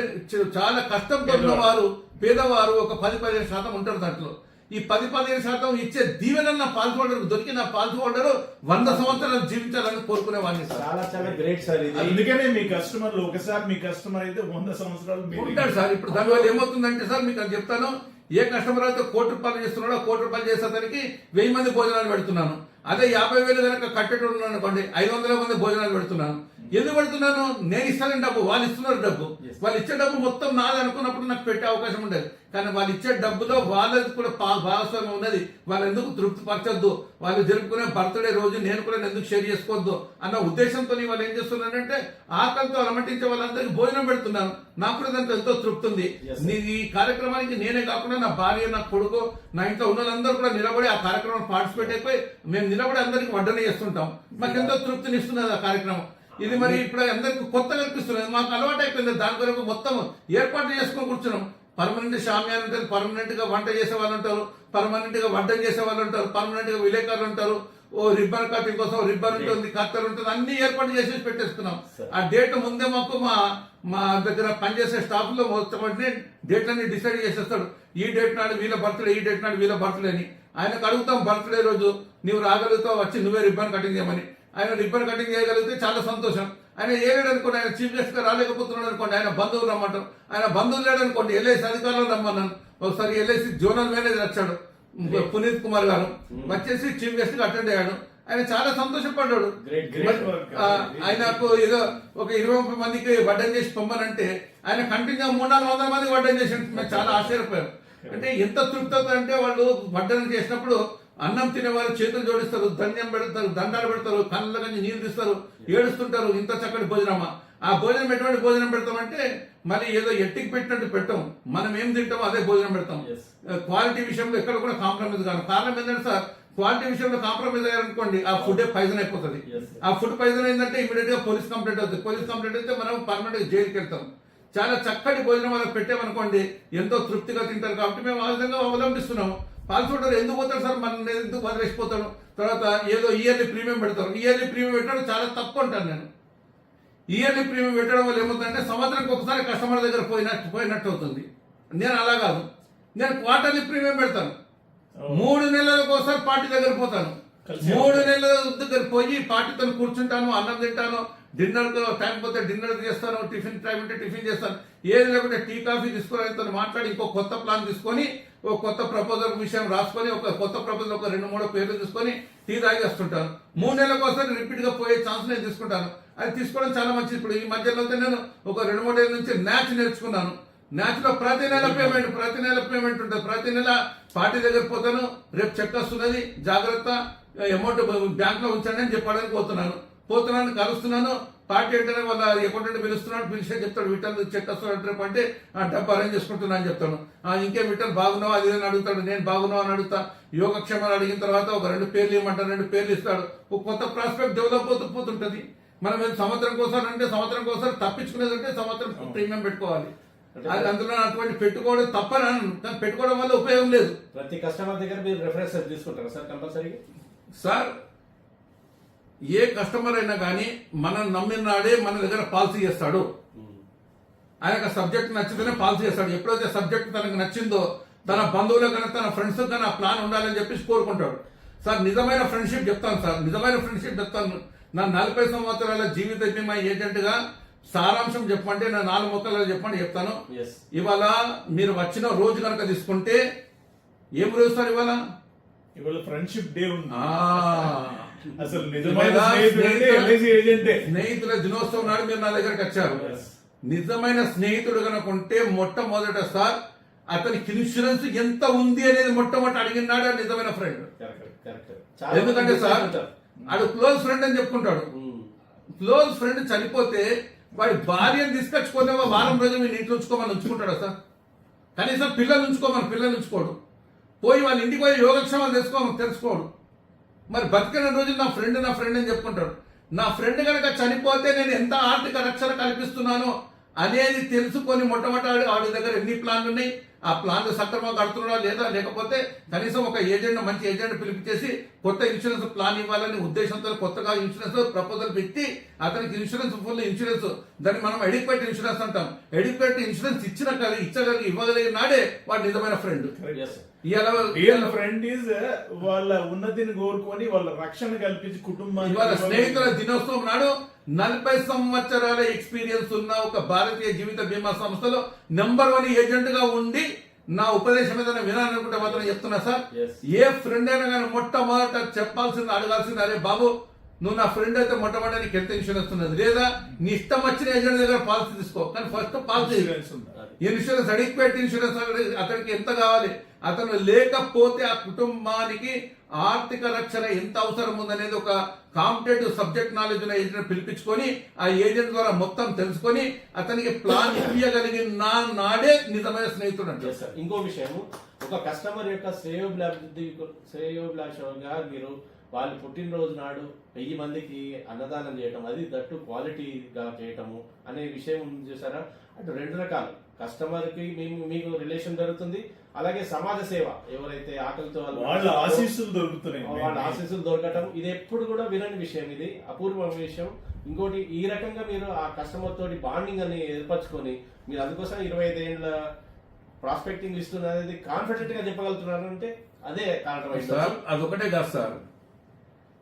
చాలా కష్టంతో ఉన్నవారు పేదవారు ఒక 10-15% ఉంటారు. దాంట్లో ఈ 10-15% ఇచ్చే దీవెనన్న పాలసీ హోల్డర్ దొరికిన పాలసీ హోల్డర్ 100 సంవత్సరాలు జీవించాలని కోరుకునేవాడిని సార్. చాలా చాలా గ్రేట్ సార్ ఇది. అందుకనే మీ కస్టమర్లు ఒకసారి మీ కస్టమర్ అయితే 100 సంవత్సరాలు మీరు ఉంటాడు సార్. ఇప్పుడు దానివల్ల ఏమవుతుందంటే సార్ మీకు అది చెప్తాను. ఏ కస్టమర్ అయితే ₹1,00,00,000 చేస్తున్నాడో ₹1,00,00,000 చేసేదానికి 1000 మంది భోజనాలు పెడుతున్నాను. అదే 50,000 కనుక కట్టేటోడు అనుకోండి 500 మంది భోజనాలు పెడుతున్నాను. ఎందుకు పెడుతున్నాను? నేను ఇస్తాను డబ్బు, వాళ్ళు ఇస్తున్నారు డబ్బు. వాళ్ళు ఇచ్చే డబ్బు మొత్తం నాది అనుకున్నప్పుడు నాకు పెట్టే అవకాశం ఉండేది. కానీ వాళ్ళు ఇచ్చే డబ్బులో వాళ్ళది కూడా భాగస్వామ్యం ఉన్నది. వాళ్ళు ఎందుకు తృప్తి పరచొద్దు, వాళ్ళు జరుపుకునే బర్త్డే రోజు నేను కూడా ఎందుకు షేర్ చేసుకోవద్దు అన్న ఉద్దేశంతో వాళ్ళు ఏం చేస్తున్నారంటే ఆకలితో అలమటించే వాళ్ళందరికీ భోజనం పెడుతున్నాను. నాకు కూడా దాంట్లో ఎంతో తృప్తి ఉంది. ఈ కార్యక్రమానికి నేనే కాకుండా నా భార్య, నా కొడుకు, నా ఇంట్లో ఉన్న వాళ్ళందరూ కూడా నిలబడి ఆ కార్యక్రమం పార్టిసిపేట్ అయిపోయి మేము నిలబడి అందరికి వడ్డన చేస్తుంటాం. మాకు ఎంతో తృప్తిని ఇస్తున్నది ఆ కార్యక్రమం. ఇది మరి ఇప్పుడు అందరికి కొత్తగా అనిపిస్తున్నది. మాకు అలవాటు అయిపోయింది. దాని కొరకు మొత్తం ఏర్పాట్లు చేసుకొని కూర్చున్నాం. పర్మనెంట్ షామ్యాన్ ఉంటుంది, పర్మనెంట్ గా వంట చేసే వాళ్ళు ఉంటారు, పర్మనెంట్ గా వడ్డం చేసే వాళ్ళు ఉంటారు, పర్మనెంట్ గా విలేకరులు ఉంటారు. ఓ రిబ్బన్ కటింగ్ కోసం రిబ్బన్ ఉంటుంది, కత్తెర ఉంటుంది, అన్ని ఏర్పాటు చేసి పెట్టేసుకున్నాం. ఆ డేట్ ముందే మాకు మా దగ్గర పనిచేసే స్టాఫ్ లో మొత్తం డేట్ అన్ని డిసైడ్ చేసేస్తాడు. ఈ డేట్ నాడు వీళ్ళ బర్త్డే, ఈ డేట్ నాడు వీళ్ళ బర్త్డే అని. ఆయనకు అడుగుతాం బర్త్డే రోజు నువ్వు రాగలుగుతావు వచ్చి నువ్వే రిబ్బన్ కటింగ్ చేయమని. ఆయన రిబ్బన్ కటింగ్ చేయగలిగితే చాలా సంతోషం. ఆయన ఏలేడు అనుకోండి, ఆయన చీఫ్ గెస్ట్ గా రాలేకపోతున్నాడు అనుకోండి, ఆయన బంధువులు రమ్మంటారు. ఆయన బంధువులు లేడు అనుకోండి, ఎల్ఐసి అధికారులు రమ్మన్నాను. ఒకసారి ఎల్ఐసి జోనల్ మేనేజర్ వచ్చాడు పునీత్ కుమార్ గారు, వచ్చేసి చీఫ్ గెస్ట్ గా అటెండ్ అయ్యాడు. ఆయన చాలా సంతోషపడ్డాడు. ఆయనకు ఏదో ఒక 20-30 మందికి వడ్డం చేసి పొమ్మనంటే ఆయన కంటిన్యూ 300-400 మందికి వడ్డం చేసి మేము చాలా ఆశ్చర్యపోయాం. అంటే ఎంత తృప్తి అంటే వాళ్ళు వడ్డన చేసినప్పుడు అన్నం తినేవారు చేతులు జోడిస్తారు, ధన్యం పెడతారు, దండాలు పెడతారు, కళ్ళ నుంచి నీళ్లు తీస్తారు, ఏడుస్తుంటారు. ఇంత చక్కటి భోజనమా. ఆ భోజనం ఎటువంటి భోజనం పెడతామంటే మరి ఏదో ఎట్టికి పెట్టినట్టు పెట్టాం. మనం ఏం తింటామో అదే భోజనం పెడతాం. క్వాలిటీ విషయంలో ఎక్కడ కూడా కాంప్రమైజ్ కాదు. కారణం ఏంటంటే సార్ క్వాలిటీ విషయంలో కాంప్రమైజ్ అయ్యారనుకోండి ఆ ఫుడ్ పాయిజన్ అయిపోతుంది. ఆ ఫుడ్ పాయిజన్ అయిందంటే ఇమీడియట్ గా పోలీస్ కంప్లైంట్ అవుతుంది. పోలీస్ కంప్లైంట్ అయితే మనం పర్మనెంట్ గా జైలుకి వెళ్తాం. చాలా చక్కటి భోజనం వాళ్ళకి పెట్టామనుకోండి ఎంతో తృప్తిగా తింటారు. కాబట్టి మేము ఆ విధంగా అవలంబిస్తున్నాము. పాల్చోటర్ ఎందుకు పోతాడు సార్, మన ఎందుకు వదిలేసిపోతాడు. తర్వాత ఏదో ఇయర్లీ ప్రీమియం పెడతారు. ఇయర్లీ ప్రీమియం పెట్టడం చాలా తప్పు అంటాను నేను. ఇయర్లీ ప్రీమియం పెట్టడం వల్ల ఏమవుతుందంటే సంవత్సరానికి ఒకసారి కస్టమర్ దగ్గర పోయినట్టు అవుతుంది. నేను అలా కాదు, నేను క్వార్టర్లీ ప్రీమియం పెడతాను. 3 నెలలకు ఒకసారి పార్టీ దగ్గర పోతాను. 3 నెలల దగ్గర పోయి పార్టీతో కూర్చుంటాను, అన్నం తింటాను, డిన్నర్ టైం పోతే డిన్నర్ చేస్తాను, టిఫిన్ టైం ఉంటే టిఫిన్ చేస్తాను. ఏది లేకుంటే టీ కాఫీ తీసుకుని మాట్లాడి ఇంకో కొత్త ప్లాన్ తీసుకొని ఒక కొత్త ప్రపోజల్ విషయం రాసుకొని ఒక కొత్త ప్రపోజల్ ఒక 2-3 పేర్లు తీసుకొని టీ తాగేస్తుంటాను. 3 నెలలకు ఒకసారి రిపీట్ గా పోయే ఛాన్స్ నేను తీసుకుంటాను. అది తీసుకోవడం చాలా మంచిది. ఇప్పుడు ఈ మధ్యలో నేను ఒక 2-3 ఏళ్ళ నుంచి న్యాచ్ నేర్చుకున్నాను. న్యాచ్ లో ప్రతి నెల పేమెంట్ ఉంటుంది. ప్రతి నెల పార్టీ దగ్గర పోతాను, రేపు చెక్ వస్తున్నది, జాగ్రత్త అమౌంట్ బ్యాంక్ లో ఉంచండి అని చెప్పడానికి పోతున్నాను, కలుస్తున్నాను. పార్టీ అంటేనే వాళ్ళ అకౌంటెంట్ పిలుస్తున్నాడు, పిలిచే చెప్తాడు విఠల్ చెక్ వస్తున్నాడు రేపు అంటే డబ్బు అరేంజ్ చేసుకుంటున్నా అని చెప్తాను. ఇంకేం విఠల్ బాగున్నావు అది అని అడుగుతాడు, నేను బాగున్నావు అని అడుగుతా. యోగక్షేమాలు అడిగిన తర్వాత ఒక 2 పేర్లు ఇవ్వమంటారు, 2 పేర్లు ఇస్తాడు. ఒక కొత్త ప్రాస్పెక్ట్ డెవలప్ పోతుంటది. మనం సంవత్సరం కోసం అంటే సంవత్సరం కోసం తప్పించుకునేది అంటే సంవత్సరం ప్రీమియం పెట్టుకోవాలి. అది అందులో అటువంటి పెట్టుకోవడం తప్పని కానీ పెట్టుకోవడం వల్ల ఉపయోగం లేదు. ప్రతి కస్టమర్ దగ్గర మీరు రెఫరెన్స్ తీసుకుంటారా సార్ కంపల్సరీగా? సార్ ఏ కస్టమర్ అయినా కానీ మనం నమ్మిన నాడే మన దగ్గర పాలసీ చేస్తాడు. ఆయనకు సబ్జెక్ట్ నచ్చితేనే పాలసీ చేస్తాడు. ఎప్పుడైతే సబ్జెక్ట్ తనకు నచ్చిందో తన బంధువులకు కానీ తన ఫ్రెండ్స్ కానీ ఆ ప్లాన్ ఉండాలని చెప్పేసి కోరుకుంటాడు. సార్ నిజమైన ఫ్రెండ్షిప్ చెప్తాను సార్, నిజమైన ఫ్రెండ్షిప్ చెప్తాను. నా 40 సంవత్సరాల జీవిత బీమా ఏజెంట్ గా సారాంశం చెప్పంటే నా 4 ముక్కలు చెప్పండి చెప్తాను. ఇవాళ మీరు వచ్చిన రోజు కనుక తీసుకుంటే ఏం రోజు సార్ ఇవాళ ఫ్రెండ్షిప్ డే ఉంది. అసలు స్నేహితుల దినోత్సవం నాడు మీరు నా దగ్గరకు వచ్చారు. నిజమైన స్నేహితుడు కనుకుంటే మొట్టమొదట సార్ అతనికి ఇన్సూరెన్స్ ఎంత ఉంది అనేది మొట్టమొదటి అడిగినాడు నిజమైన ఫ్రెండ్. ఎందుకంటే సార్ ఆడు క్లోజ్ ఫ్రెండ్ అని చెప్పుకుంటాడు. క్లోజ్ ఫ్రెండ్ చనిపోతే వాడి భార్యను తీసుకొచ్చుకునే వారం రోజులు మీరు ఇంట్లో ఉంచుకోమని ఉంచుకుంటాడా సార్? కనీసం పిల్లలు ఉంచుకోమని పిల్లలు ఉంచుకోడు. పోయి వాళ్ళ ఇంటికి పోయి యోగక్షేమాలు తెలుసుకోడు. మరి బతికిన రోజు నా ఫ్రెండ్ అని చెప్పుకుంటాడు. నా ఫ్రెండ్ కనుక చనిపోతే నేను ఎంత ఆర్థిక రక్షణ కల్పిస్తున్నానో అనేది తెలుసుకొని మొట్టమొదటి ఆవిడ దగ్గర ఎన్ని ప్లాన్లు ఉన్నాయి, ఆ ప్లాన్లు సక్రమంగా కడుతున్నాడా లేదా, లేకపోతే కనీసం ఒక మంచి ఏజెంట్ పిలిపించేసి కొత్త ఇన్సూరెన్స్ ప్లాన్ ఇవ్వాలని ఉద్దేశంతో కొత్తగా ఇన్సూరెన్స్ ప్రపోజల్ పెట్టి అతనికి ఫుల్ ఇన్సూరెన్స్, దాన్ని మనం ఎడిక్వేట్ ఇన్సూరెన్స్ అంటాం. ఎడిక్వేట్ ఇన్సూరెన్స్ ఇవ్వగలిగిన నాడే వాడు నిజమైన ఫ్రెండ్. రియల్ ఫ్రెండ్ ఈజ్ వాళ్ళ ఉన్నతిని కోరుకొని వాళ్ళ రక్షణ కల్పించి కుటుంబాన్ని. ఇవాళ స్నేహితుల దినోత్సవం నాడు 40 సంవత్సరాల ఎక్స్పీరియన్స్ ఉన్న ఒక భారతీయ జీవిత బీమా సంస్థలో నెంబర్ 1 ఏజెంట్ గా ఉండి నా ఉపదేశం ఏదైనా వినాలనుకుంటే మాత్రం చెప్తున్నా సార్. ఏ ఫ్రెండ్ అయినా కానీ మొట్టమొదట అడగాల్సింది, అరే బాబు నువ్వు నా ఫ్రెండ్ అయితే మొట్టమొదటి నీకు ఎంత ఇన్సూరెన్స్ ఉన్నది, లేదా నీ ఇష్టం వచ్చిన ఏజెంట్ దగ్గర పాలసీ తీసుకో, కానీ first policy insurance adequate insurance అతనికి ఎంత కావాలి, అతను లేకపోతే ఆ కుటుంబానికి ఆర్థిక రక్షణ ఎంత అవసరం ఉందనేది ఒక కాంపిటేటివ్ సబ్జెక్ట్ నాలెడ్జ్ ఉన్న ఏజెంట్ పిలిపించుకొని ఆ ఏజెంట్ ద్వారా మొత్తం తెలుసుకొని అతనికి ప్లాన్ ఇవ్వగలిగిన నాడే నిజమైన స్నేహితుడు అంటే. ఇంకో విషయం, ఒక కస్టమర్ యొక్క శ్రేయోభిలాషంగా మీరు వాళ్ళు పుట్టినరోజు నాడు 1000 మందికి అన్నదానం చేయటం, అది దట్టు క్వాలిటీగా చేయటము అనే విషయం ఉంది చూసారా. అటు 2 రకాలు, కస్టమర్ కి మీకు రిలేషన్ జరుగుతుంది, అలాగే సమాజ సేవ, ఎవరైతే ఆకలితో వాళ్ళ ఆశీస్సులు దొరుకుతున్నాయి, వాళ్ళ ఆశీస్సులు దొరకటం, ఇది ఎప్పుడు కూడా వినని విషయం, ఇది అపూర్వమైన విషయం. ఇంకోటి, ఈ రకంగా మీరు ఆ కస్టమర్ తోటి బాండింగ్ అని ఏర్పరచుకొని మీరు అందుకోసం 25 ఏళ్ళ ప్రాస్పెక్టింగ్ ఇస్తున్నది కాన్ఫిడెంట్ గా చెప్పగలుగుతున్నారు అంటే అదే కారణం సార్. అదొకటే కాదు సార్,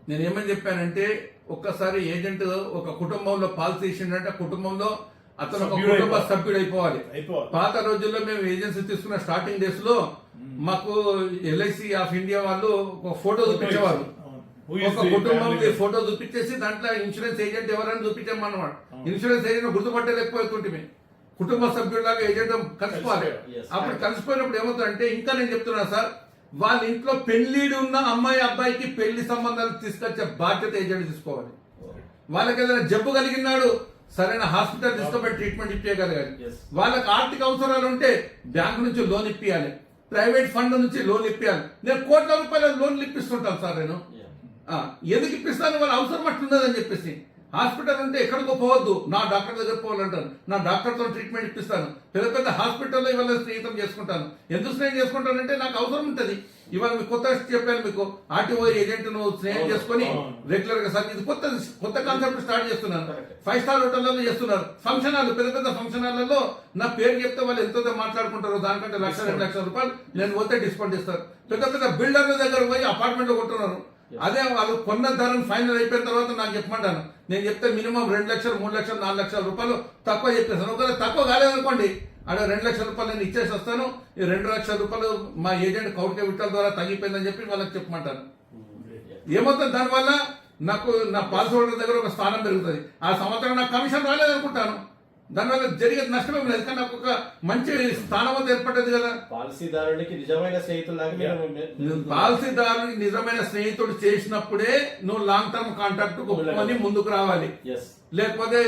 నేను ఏమని చెప్పానంటే ఒక్కసారి ఏజెంట్ ఒక కుటుంబంలో పాలసీ ఇచ్చిందంటే కుటుంబంలో అతను ఒక కుటుంబ సభ్యుడు అయిపోవాలి. పాత రోజుల్లో మేము ఏజెన్సీ తీసుకున్న స్టార్టింగ్ డేస్ లో మాకు ఎల్ఐసి ఆఫ్ ఇండియా వాళ్ళు ఒక ఫోటో చూపించేవారు. ఒక కుటుంబం ఫోటో చూపించేసి దాంట్లో ఇన్సూరెన్స్ ఏజెంట్ ఎవరైనా చూపించామన్నమాట. ఇన్సూరెన్స్ ఏజెంట్ గుర్తుపట్టలేకపోతుంటే కుటుంబ సభ్యుడిలాగా ఏజెంట్ కలుసుకోవాలి. అప్పుడు కలిసిపోయినప్పుడు ఏమవుతుందంటే, ఇంకా నేను చెప్తున్నా సార్, వాళ్ళ ఇంట్లో పెళ్లిడు ఉన్న అమ్మాయి అబ్బాయికి పెళ్లి సంబంధాలు తీసుకొచ్చే బాధ్యత ఏజెంట్ తీసుకోవాలి. వాళ్ళకి ఏదైనా జబ్బు కలిగినాడు సరైన హాస్పిటల్ తీసుకుపోయి ట్రీట్మెంట్ ఇప్పించగలగాలి. వాళ్ళకి ఆర్థిక అవసరాలు ఉంటే బ్యాంకు నుంచి లోన్ ఇప్పియాలి, ప్రైవేట్ ఫండ్ నుంచి లోన్ ఇప్పియాలి. నేను కోట్ల రూపాయల లోన్లు ఇప్పిస్తుంటాను సార్. నేను ఎందుకు ఇప్పిస్తాను, వాళ్ళ అవసరం అట్లున్నదని చెప్పేసి. హాస్పిటల్ ఉంటే ఎక్కడికో పోవద్దు, నా డాక్టర్ దగ్గర పోవాలంటాను, నా డాక్టర్తో ట్రీట్మెంట్ ఇప్పిస్తాను. పెద్ద పెద్ద హాస్పిటల్లో ఇవాళ స్నేహితం చేసుకుంటాను. ఎందుకు స్నేహం చేసుకుంటానంటే నాకు అవసరం ఉంటుంది. ఇవాళ మీకు కొత్త చెప్పాను, మీకు ఆర్టీఓ ఏజెంట్ నువ్వు స్నేహం చేసుకుని రెగ్యులర్ గా సార్ ఇది కొత్త కాన్సెప్ట్ స్టార్ట్ చేస్తున్నాను. 5 స్టార్ హోటల్లో చేస్తున్నారు ఫంక్షన్ హాల్, పెద్ద పెద్ద ఫంక్షన్ హాల్లో నా పేరు చెప్తే వాళ్ళు ఎంతో మాట్లాడుకుంటారు. దానికంటే 1,00,000-2 లక్షల రూపాయలు నేను పోతే డిస్కౌంట్ ఇస్తారు. పెద్ద పెద్ద బిల్డర్ల దగ్గర పోయి అపార్ట్మెంట్ కొంటున్నారు. అదే వాళ్ళు కొన్న ధరను ఫైనల్ అయిపోయిన తర్వాత నాకు చెప్పమంటాను. నేను చెప్తే మినిమం 2 లక్షలు, 3 లక్షలు, 4 లక్షల రూపాయలు తక్కువ చెప్పేస్తాను. ఒకవేళ తక్కువ కాలేదనుకోండి, అక్కడ 2 లక్షల రూపాయలు నేను ఇచ్చేసి వస్తాను. ఈ 2 లక్షల రూపాయలు మా ఏజెంట్ కౌటిక విట్టల ద్వారా తగ్గిపోయిందని చెప్పి వాళ్ళకి చెప్పమంటాను. ఏమవుతుంది దానివల్ల, నాకు నా పాలసీ హోల్డర్ దగ్గర ఒక స్థానం పెరుగుతుంది. ఆ సంవత్సరం నాకు కమిషన్ రాలేదనుకుంటాను, దానివల్ల జరిగే నష్టమేం లేదు, కానీ నాకు ఒక మంచి స్థానం అంతా ఏర్పడ్డది కదా. పాలసీదారునికి నిజమైన స్నేహితుడు చేసినప్పుడే నువ్వు లాంగ్ టర్మ్ కాంట్రాక్ట్ ఒప్పుకొని ముందుకు రావాలి. లేకపోతే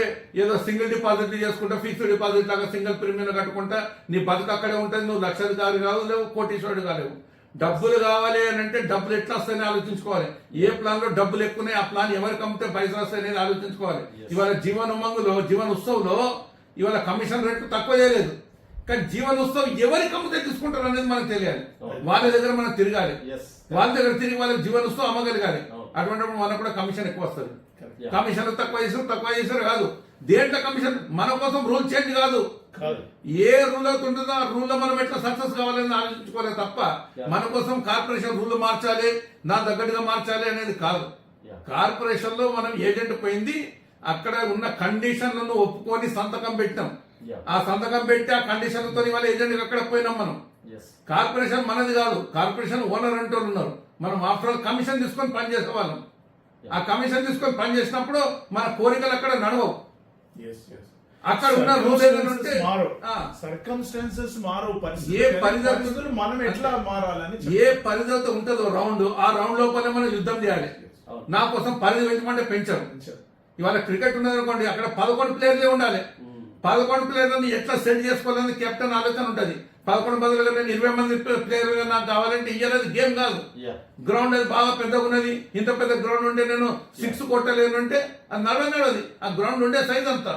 ఏదో సింగిల్ డిపాజిట్ చేసుకుంటా, ఫిక్స్డ్ డిపాజిట్ లాగా సింగిల్ ప్రీమియం కట్టుకుంటా నీ బతుకు అక్కడే ఉంటుంది. నువ్వు లక్షాధికారి కాదు, లేవు కోటీశ్వరుడు కాలేవు. డబ్బులు కావాలి అని అంటే డబ్బులు ఎట్లా వస్తాయని ఆలోచించుకోవాలి. ఏ ప్లాన్ లో డబ్బులు ఎక్కువనే ఆ ప్లాన్ ఎవరికి అమ్మితే పైసలు వస్తాయని ఆలోచించుకోవాలి. ఇవాళ జీవన్ ఉమంగులో, జీవన్ ఉత్సవ్లో ఇవాళ కమిషన్ రేట్లు తక్కువ చేయలేదు, కానీ జీవన్ ఉత్సవ్ ఎవరికి అమ్మితే తీసుకుంటారు అనేది మనకు తెలియాలి. వాళ్ళ దగ్గర మనం తిరగాలి, వాళ్ళ దగ్గర తిరిగి వాళ్ళకి జీవన్ ఉత్సవం అమ్మగలగాలి. అటువంటిప్పుడు మనకు కూడా కమిషన్ ఎక్కువ వస్తుంది. కమిషన్ తక్కువ చేసారు కాదు, దేంట్లో కమిషన్ మన కోసం రూల్ చేంజ్ కాదు. ఏ రూల్ అవుతుంటుందో ఆ రూల్ లో మనం ఎట్లా సక్సెస్ కావాలని ఆలోచించుకోవాలి తప్ప మన కోసం కార్పొరేషన్ రూల్ మార్చాలి, నా దగ్గరగా మార్చాలి అనేది కాదు. కార్పొరేషన్ లో మనం ఏజెంట్ పోయింది, అక్కడ ఉన్న కండిషన్లను ఒప్పుకొని సంతకం పెట్టాం. ఆ సంతకం పెట్టి ఆ కండిషన్లతో వాళ్ళ ఏజెంట్ అక్కడ పోయినాం మనం. కార్పొరేషన్ మనది కాదు, కార్పొరేషన్ ఓనర్ అంటూ ఉన్నారు. మనం ఆఫ్టర్ ఆల్ కమిషన్ తీసుకొని పనిచేసే వాళ్ళం. ఆ కమిషన్ తీసుకొని పనిచేసినప్పుడు మన కోరికలు అక్కడ నడవవు. అక్కడ ఉన్న రూల్స్ ఏంటంటే సర్కమ్స్టాన్సెస్ మారవు, ఏ పరిస్థితులు మనం ఎట్లా మారాలని, ఏ పరిస్థితి ఉంటుందో రౌండ్, ఆ రౌండ్ లోపల మనం యుద్ధం చేయాలి. నా కోసం పరిధి పెంచమంటే పెంచారు. ఇవాళ క్రికెట్ ఉన్నదనుకోండి, అక్కడ 11 ప్లేయర్లే ఉండాలి. 11 ప్లేయర్లను ఎట్లా సెట్ చేసుకోవాలని కెప్టెన్ ఆలోచన ఉంటుంది. 11 బదులుగా నేను 20 మంది ప్లేయర్గా నాకు కావాలంటే ఇయ్యలేదు గేమ్ కాదు. గ్రౌండ్ అది బాగా పెద్దగా ఉన్నది, ఇంత పెద్ద గ్రౌండ్ ఉంటే నేను 6 కొట్టలేను అంటే అది నడవది. ఆ గ్రౌండ్ ఉండే సైజ్ అంతా.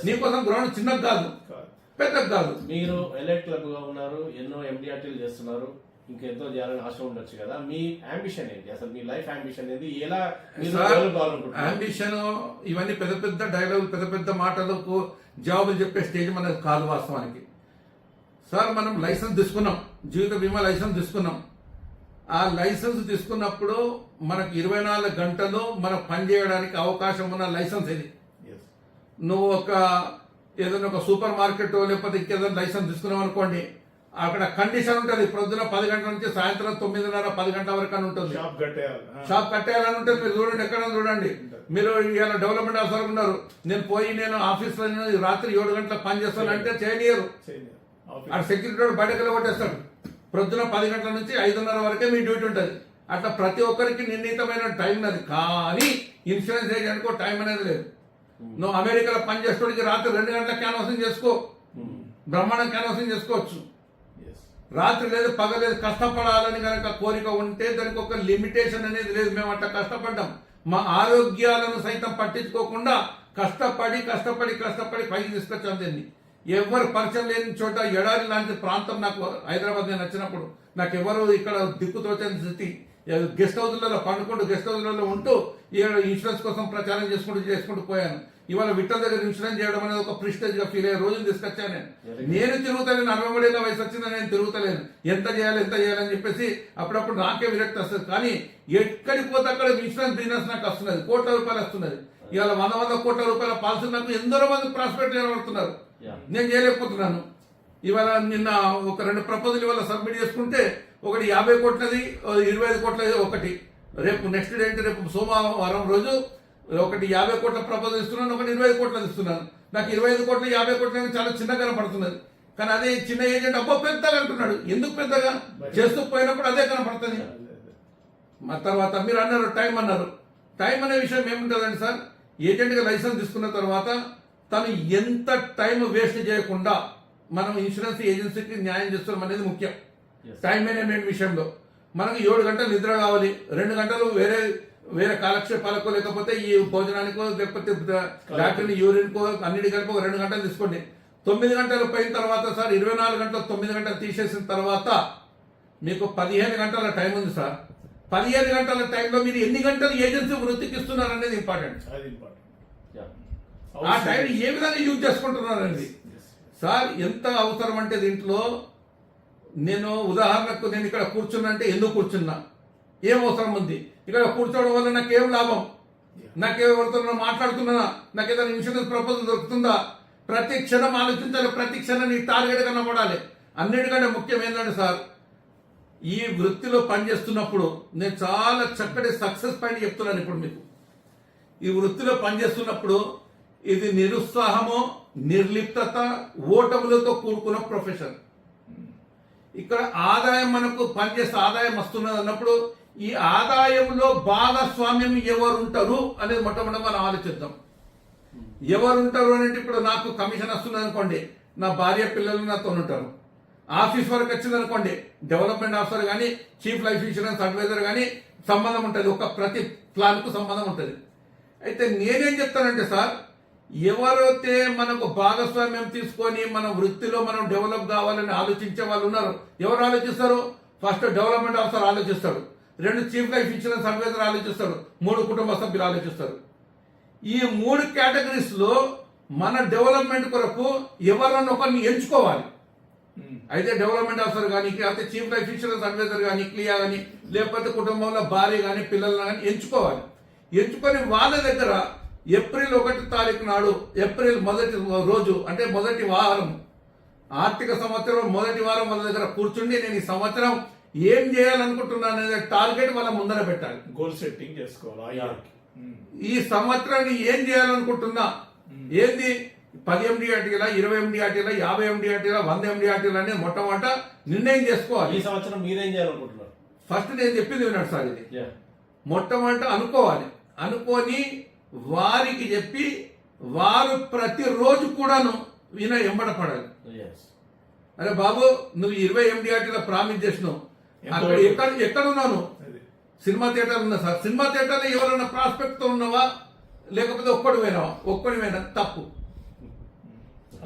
నీకోసం గ్రౌండ్ చిన్నది కాదు, పెద్దది కాదు. మీరు ఎలైట్ క్లబ్ గా ఉన్నారు, ఎన్నో ఎండిఆర్టీలు చేస్తున్నారు, ఇంకెంతో చేయాలని ఆశ ఉండొచ్చు కదా. మీ అంబిషన్ ఏంటి, అసలు మీ లైఫ్ అంబిషన్ ఏంటి, ఎలా అంబిషన్? ఇవన్నీ పెద్ద పెద్ద డైలాగులు, పెద్ద పెద్ద మాటలకు జవాబులు చెప్పే స్టేజ్ మనకు కాదు వాస్తవానికి. సార్ మనం లైసెన్స్ తీసుకున్నాం, జీవిత బీమా లైసెన్స్ తీసుకున్నాం. ఆ లైసెన్స్ తీసుకున్నప్పుడు మనకు 24 గంటలు మనం పనిచేయడానికి అవకాశం ఉన్న లైసెన్స్ ఇది. నువ్వు ఏదైనా ఒక సూపర్ మార్కెట్ లేకపోతే ఇంకేదైనా లైసెన్స్ తీసుకున్నావు అనుకోండి, అక్కడ కండిషన్ ఉంటుంది. ప్రొద్దున 10 గంటల నుంచి సాయంత్రం 9:30 10 గంటల వరకు అని ఉంటుంది. షాప్ కట్టేయాలని ఉంటుంది. మీరు చూడండి, ఎక్కడ చూడండి. మీరు ఇలా డెవలప్మెంట్ ఆఫీసర్ ఉన్నారు, నేను ఆఫీస్ లో రాత్రి 7 గంటలకు పని చేస్తానంటే చేయనియరు. ఆ సెక్యూరిటీ బయటకు కొట్టేస్తాడు. ప్రొద్దున 10 గంటల నుంచి 5:30 వరకే మీ డ్యూటీ ఉంటుంది. అట్లా ప్రతి ఒక్కరికి నిర్ణీతమైన టైం ఉన్నది. కానీ ఇన్సూరెన్స్ ఏజెంట్కో టైం అనేది లేదు. నువ్వు అమెరికాలో పని చేసేవాడికి రాత్రి 2 గంటల క్యాన్వాసింగ్ చేసుకో, బ్రహ్మాండం క్యాన్వాసింగ్ చేసుకోవచ్చు. రాత్రి లేదు పగలేదు, కష్టపడాలని కనుక కోరిక ఉంటే దానికి ఒక లిమిటేషన్ అనేది లేదు. మేము అట్లా కష్టపడ్డాం. మా ఆరోగ్యాలను సైతం పట్టించుకోకుండా కష్టపడి పైకి తీసుకొచ్చాం. దీన్ని ఎవరు పరిచయం లేని చోట, ఎడారి లాంటి ప్రాంతం నాకు హైదరాబాద్ నేను వచ్చినప్పుడు నాకు ఎవరు ఇక్కడ దిక్కుతోచని స్థితి. గెస్ట్ హౌస్లలో పండుకుంటూ, గెస్ట్ హౌస్లలో ఉంటూ ఇన్సూరెన్స్ కోసం ప్రచారం చేసుకుంటూ పోయాను. ఇవాళ విఠల్ దగ్గర ఇన్సూరెన్స్ చేయడం అనేది ఒక ప్రిస్టేజ్ గా ఫీల్ అయ్యే రోజులు తీసుకొచ్చాను. నేను తిరుగుతలేను, 40 ఏళ్ళ వయసు వచ్చిందా నేను తిరుగుతలేను. ఎంత చేయాలని చెప్పేసి అప్పుడప్పుడు నాకే విరక్తి వస్తుంది. కానీ ఎక్కడికి పోతే అక్కడ ఇన్సూరెన్స్ బిజినెస్ నాకు వస్తున్నది, కోట్ల రూపాయలు వస్తున్నది. ఇవాళ 100 కోట్ల రూపాయల పాలసీ నాకు ఎందరో మంది ప్రాస్పెక్ట్ నిలబడుతున్నారు, నేను చేయలేకపోతున్నాను. ఇవాళ నిన్న ఒక 2 ప్రపోజల్ ఇవాళ సబ్మిట్ చేసుకుంటే ఒకటి 50 కోట్లది, 25 కోట్లది ఒకటి. రేపు నెక్స్ట్ డే అంటే రేపు సోమవారం రోజు ఒకటి 50 కోట్ల ప్రపోజల్ ఇస్తున్నాను, ఒకటి 25 కోట్లది ఇస్తున్నాను. నాకు 25 కోట్లు 50 కోట్ల చాలా చిన్నగా కనపడుతున్నది. కానీ అదే చిన్న ఏజెంట్ అబ్బో పెద్దగా అంటున్నాడు. ఎందుకు పెద్దగా? చేస్తూ పోయినప్పుడు అదే కనపడుతుంది. మా తర్వాత మీరు అన్నారు టైం అన్నారు. టైం అనే విషయం ఏముంటుందండి సార్, ఏజెంట్గా లైసెన్స్ తీసుకున్న తర్వాత తను ఎంత టైం వేస్ట్ చేయకుండా మనం ఇన్సూరెన్స్ ఏజెన్సీకి న్యాయం చేస్తున్నాం అనేది ముఖ్యం. టైం మేనేజ్మెంట్ విషయంలో మనకు 7 గంటలు నిద్ర కావాలి, 2 గంటలు వేరే కాలక్షేపాలకో లేకపోతే ఈ భోజనానికో లేకపోతే డాక్టర్ని యూరిన్కో అన్నిటి కలిపి 2 గంటలు తీసుకోండి. 9 గంటలు పోయిన తర్వాత సార్ 24 గంటలు 9 గంటలు తీసేసిన తర్వాత మీకు 15 గంటల టైం ఉంది సార్. 15 గంటల టైంలో మీరు ఎన్ని గంటలు ఏజెన్సీ వృత్తికి ఇస్తున్నారు అనేది ఇంపార్టెంట్. ఆ టైం ఏ విధంగా యూజ్ చేసుకుంటున్నారండి సార్. ఎంత అవసరం అంటే దీంట్లో నేను ఉదాహరణకు నేను ఇక్కడ కూర్చున్నా అంటే ఎందుకు కూర్చున్నా, ఏం అవసరం ఉంది, ఇక్కడ కూర్చోవడం వల్ల నాకేం లాభం, నాకేమవుతున్నా మాట్లాడుతున్నా, నాకు ఏదైనా ఇన్సూరెన్స్ ప్రపోజల్ దొరుకుతుందా, ప్రతి క్షణం ఆలోచించాలి, ప్రతి క్షణం నీ టార్గెట్ కనబడాలి. అన్నిటికంటే ముఖ్యం ఏంటంటే సార్, ఈ వృత్తిలో పనిచేస్తున్నప్పుడు నేను చాలా చక్కటి సక్సెస్ పాయింట్ చెప్తున్నాను ఇప్పుడు మీకు. ఈ వృత్తిలో పనిచేస్తున్నప్పుడు ఇది నిరుత్సాహము, నిర్లిప్తత, ఓటములతో కూడుకున్న ప్రొఫెషన్. ఇక్కడ ఆదాయం మనకు పనిచేస్తే ఆదాయం వస్తున్నది అన్నప్పుడు ఈ ఆదాయంలో భాగస్వామ్యం ఎవరు ఉంటారు అనేది మొట్టమొదటి మనం ఆలోచిద్దాం. ఎవరు ఉంటారు అంటే ఇప్పుడు నాకు కమిషన్ వస్తున్నది అనుకోండి, నా భార్య పిల్లలు నాతో ఉంటారు. ఆఫీస్ వరకు వచ్చింది అనుకోండి, డెవలప్మెంట్ ఆఫీసర్ కానీ చీఫ్ లైఫ్ ఇన్సూరెన్స్ అడ్వైజర్ కానీ సంబంధం ఉంటుంది, ఒక ప్రతి ప్లాన్ కు సంబంధం ఉంటుంది. అయితే నేనేం చెప్తానంటే సార్, ఎవరైతే మనకు భాగస్వామ్యం తీసుకొని మన వృత్తిలో మనం డెవలప్ కావాలని ఆలోచించే వాళ్ళు ఉన్నారు. ఎవరు ఆలోచిస్తారు? ఫస్ట్ డెవలప్మెంట్ ఆఫీసర్ ఆలోచిస్తాడు, 2 చీఫ్ లైఫ్ ఇన్సూరెన్స్ అడ్వైజర్ ఆలోచిస్తాడు, 3 కుటుంబ సభ్యులు ఆలోచిస్తారు. ఈ 3 కేటగిరీస్ లో మన డెవలప్మెంట్ కొరకు ఎవరన్నా ఒకరిని ఎంచుకోవాలి. అయితే డెవలప్మెంట్ ఆఫీసర్ కానీ, లేకపోతే చీఫ్ లైఫ్ ఇన్సూరెన్స్ అడ్వైజర్ కానీ, క్లియా కానీ, లేకపోతే కుటుంబంలో భార్య కానీ పిల్లలను కానీ ఎంచుకోవాలి. ఎంచుకొని వాళ్ళ దగ్గర ఏప్రిల్ 1 తారీఖు నాడు, ఏప్రిల్ మొదటి రోజు అంటే మొదటి వారం, ఆర్థిక సంవత్సరం మొదటి వారం వాళ్ళ దగ్గర కూర్చుండి నేను ఈ సంవత్సరం ఏం చేయాలనుకుంటున్నాను అనే టార్గెట్ వాళ్ళ ముందర పెట్టాలి. గోల్ సెట్టింగ్ చేసుకోవాలి. ఈ సంవత్సరాన్ని ఏం చేయాలనుకుంటున్నా, ఏంది 10 MDRTలా, 20 MDRTలా, 50 MDRTలా, 100 MDRTలా అనేది మొట్టమొదట నిర్ణయం చేసుకోవాలి. ఈ సంవత్సరం మీరేం చేయాలనుకుంటున్నారు? ఫస్ట్ నేను చెప్పింది విన్నాడు సార్, ఇది మొట్టమొదట అనుకోవాలి. అనుకొని వారికి చెప్పి వారు ప్రతిరోజు కూడాను ఈయన ఎంబడ పడాలి. Yes. అరే బాబు నువ్వు 20 MDRTలో ప్రామిస్ చేసినావు, అక్కడ ఎక్కడ ఉన్నాను? అది. సినిమా థియేటర్ ఉన్నా సార్. సినిమా థియేటర్లో ఎవరైనా ప్రాస్పెక్ట్ తో ఉన్నావా, లేకపోతే ఒక్కడి పోయినా తప్పు.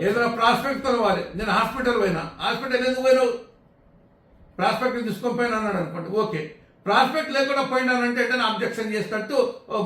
ఏదైనా ప్రాస్పెక్ట్ తో పోవాలి. నేను హాస్పిటల్ పోయినా, హాస్పిటల్ ఎందుకు పోయినావు? ప్రాస్పెక్ట్ తీసుకొని పోయినా అన్నాడు అనుకోండి, ఓకే. ప్రాస్పెక్ట్ లేకుండా పోయినానంటే నేను అబ్జెక్షన్ చేసినట్టు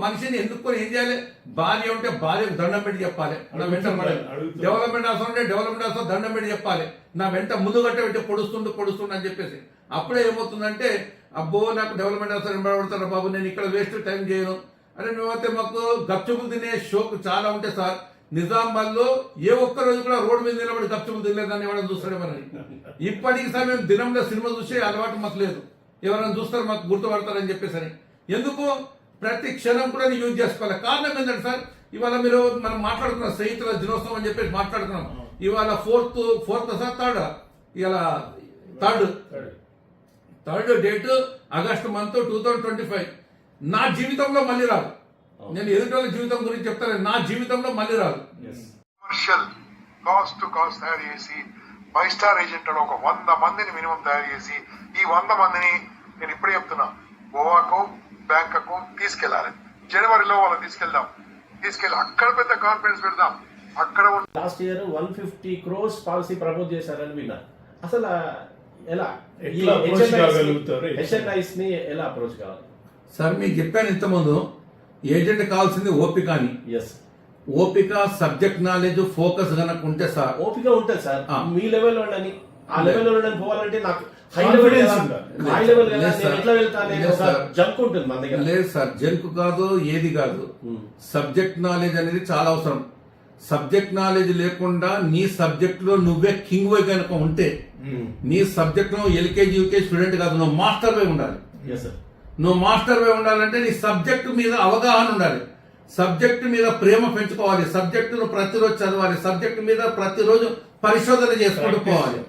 మనిషిని ఎన్నుకొని ఏం చేయాలి? భార్య ఉంటే భార్యకు దండం పెట్టి చెప్పాలి, నా వెంట పడాలి. డెవలప్మెంట్ అవసరం ఉంటే డెవలప్మెంట్ అవసరం దండం పెట్టి చెప్పాలి, నా వెంట ముందు గట్ట పెట్టి పొడుస్తుండు అని చెప్పేసి. అప్పుడే ఏమవుతుందంటే అబ్బో నాకు డెవలప్మెంట్ అవసరం ఎంబడతారు బాబు, నేను ఇక్కడ వేస్ట్ టైం చేయను. అరే మేమైతే మాకు గప్చుపులు తినే షోకు చాలా ఉంటాయి సార్. నిజామాబాద్ లో ఏ ఒక్క రోజు కూడా రోడ్డు మీద నిలబడి గప్చుపులు తినలేదని ఎవరైనా చూస్తాడేమని. ఇప్పటికి సార్ మేము దినంలో సినిమా చూసే అలవాటు మాకు లేదు. ఎవరైనా చూస్తారు మాకు గుర్తుపడతారని చెప్పేసి. ఎందుకు? ప్రతి క్షణం కూడా యూజ్ చేసుకోవాలి. కారణం ఏంటంటే సార్, ఇవాళ మనం మాట్లాడుకున్నాం స్నేహితుల దినోత్సవం అని చెప్పేసి మాట్లాడుకున్నాం. ఇవాళ ఫోర్త్ సార్ ఇవాళ థర్డ్ డేట్ ఆగస్టు మంత్ 2025. నా జీవితంలో మళ్ళీ రాదు. నేను ఎదుటి జీవితం గురించి చెప్తాను, నా జీవితంలో మళ్ళీ రాదు. కమర్షియల్ కాస్ట్ టు కాస్ట్ తయారు చేసి 5 స్టార్ ఏజెంట్ అని ఒక 100 మందిని మినిమం తయారు చేసి ఈ 100 మందిని నేను ఇప్పుడే చెప్తున్నా గోవాకు బ్యాంకాకు తీసుకెళ్లాలి. జనవరిలో వాళ్ళని తీసుకెళ్ళి అక్కడ పెద్ద కాన్ఫరెన్స్ పెడదాం. అక్కడ last year 150 crores policy propose చేశారని విన్నా. అసలు ఎలా ఎట్లా approach కాగలుగుతారు? HNIs ని ఎలా అప్రోచ్ కావాలి? సార్ మీకు చెప్పాను ఇంతకుముందు, ఏజెంట్ కావాల్సింది ఓపిక అని. ఎస్, ఓపిక, సబ్జెక్ట్ నాలెడ్జ్, ఫోకస్ కనుక ఉంటే సార్ ఓపిక ఉంటుంది సార్. మీ లెవెల్ వాళ్ళని ఆ లెవెల్ వాళ్ళని పోవాలంటే నాకు హై Confidence లెవెల్ ఉండాలి. హై లెవెల్ లేదు నేను సార్. ఎట్లా వెళ్తాను లేదు సార్. జంక్ ఉంటుంది మన దగ్గర. లేదు సార్, జంక్ కాదు, ఏది కాదు. సబ్జెక్ట్ నాలెడ్జ్ అనేది చాలా అవసరం. సబ్జెక్ట్ నాలెడ్జ్ లేకుండా నీ సబ్జెక్ట్ లో నువ్వే కింగ్ వై కనుక ఉంటే, నీ సబ్జెక్ట్ లో ఎల్కేజీ యూకేజీ స్టూడెంట్ కాదు, నువ్వు మాస్టర్ వై ఉండాలి. Yes sir. నువ్వు మాస్టర్ వై ఉండాలంటే నీ సబ్జెక్ట్ మీద అవగాహన ఉండాలి, సబ్జెక్ట్ మీద ప్రేమ పెంచుకోవాలి, సబ్జెక్టును ప్రతిరోజు చదవాలి, సబ్జెక్ట్ మీద ప్రతిరోజు పరిశోధన చేసుకుంటూ పోవాలి.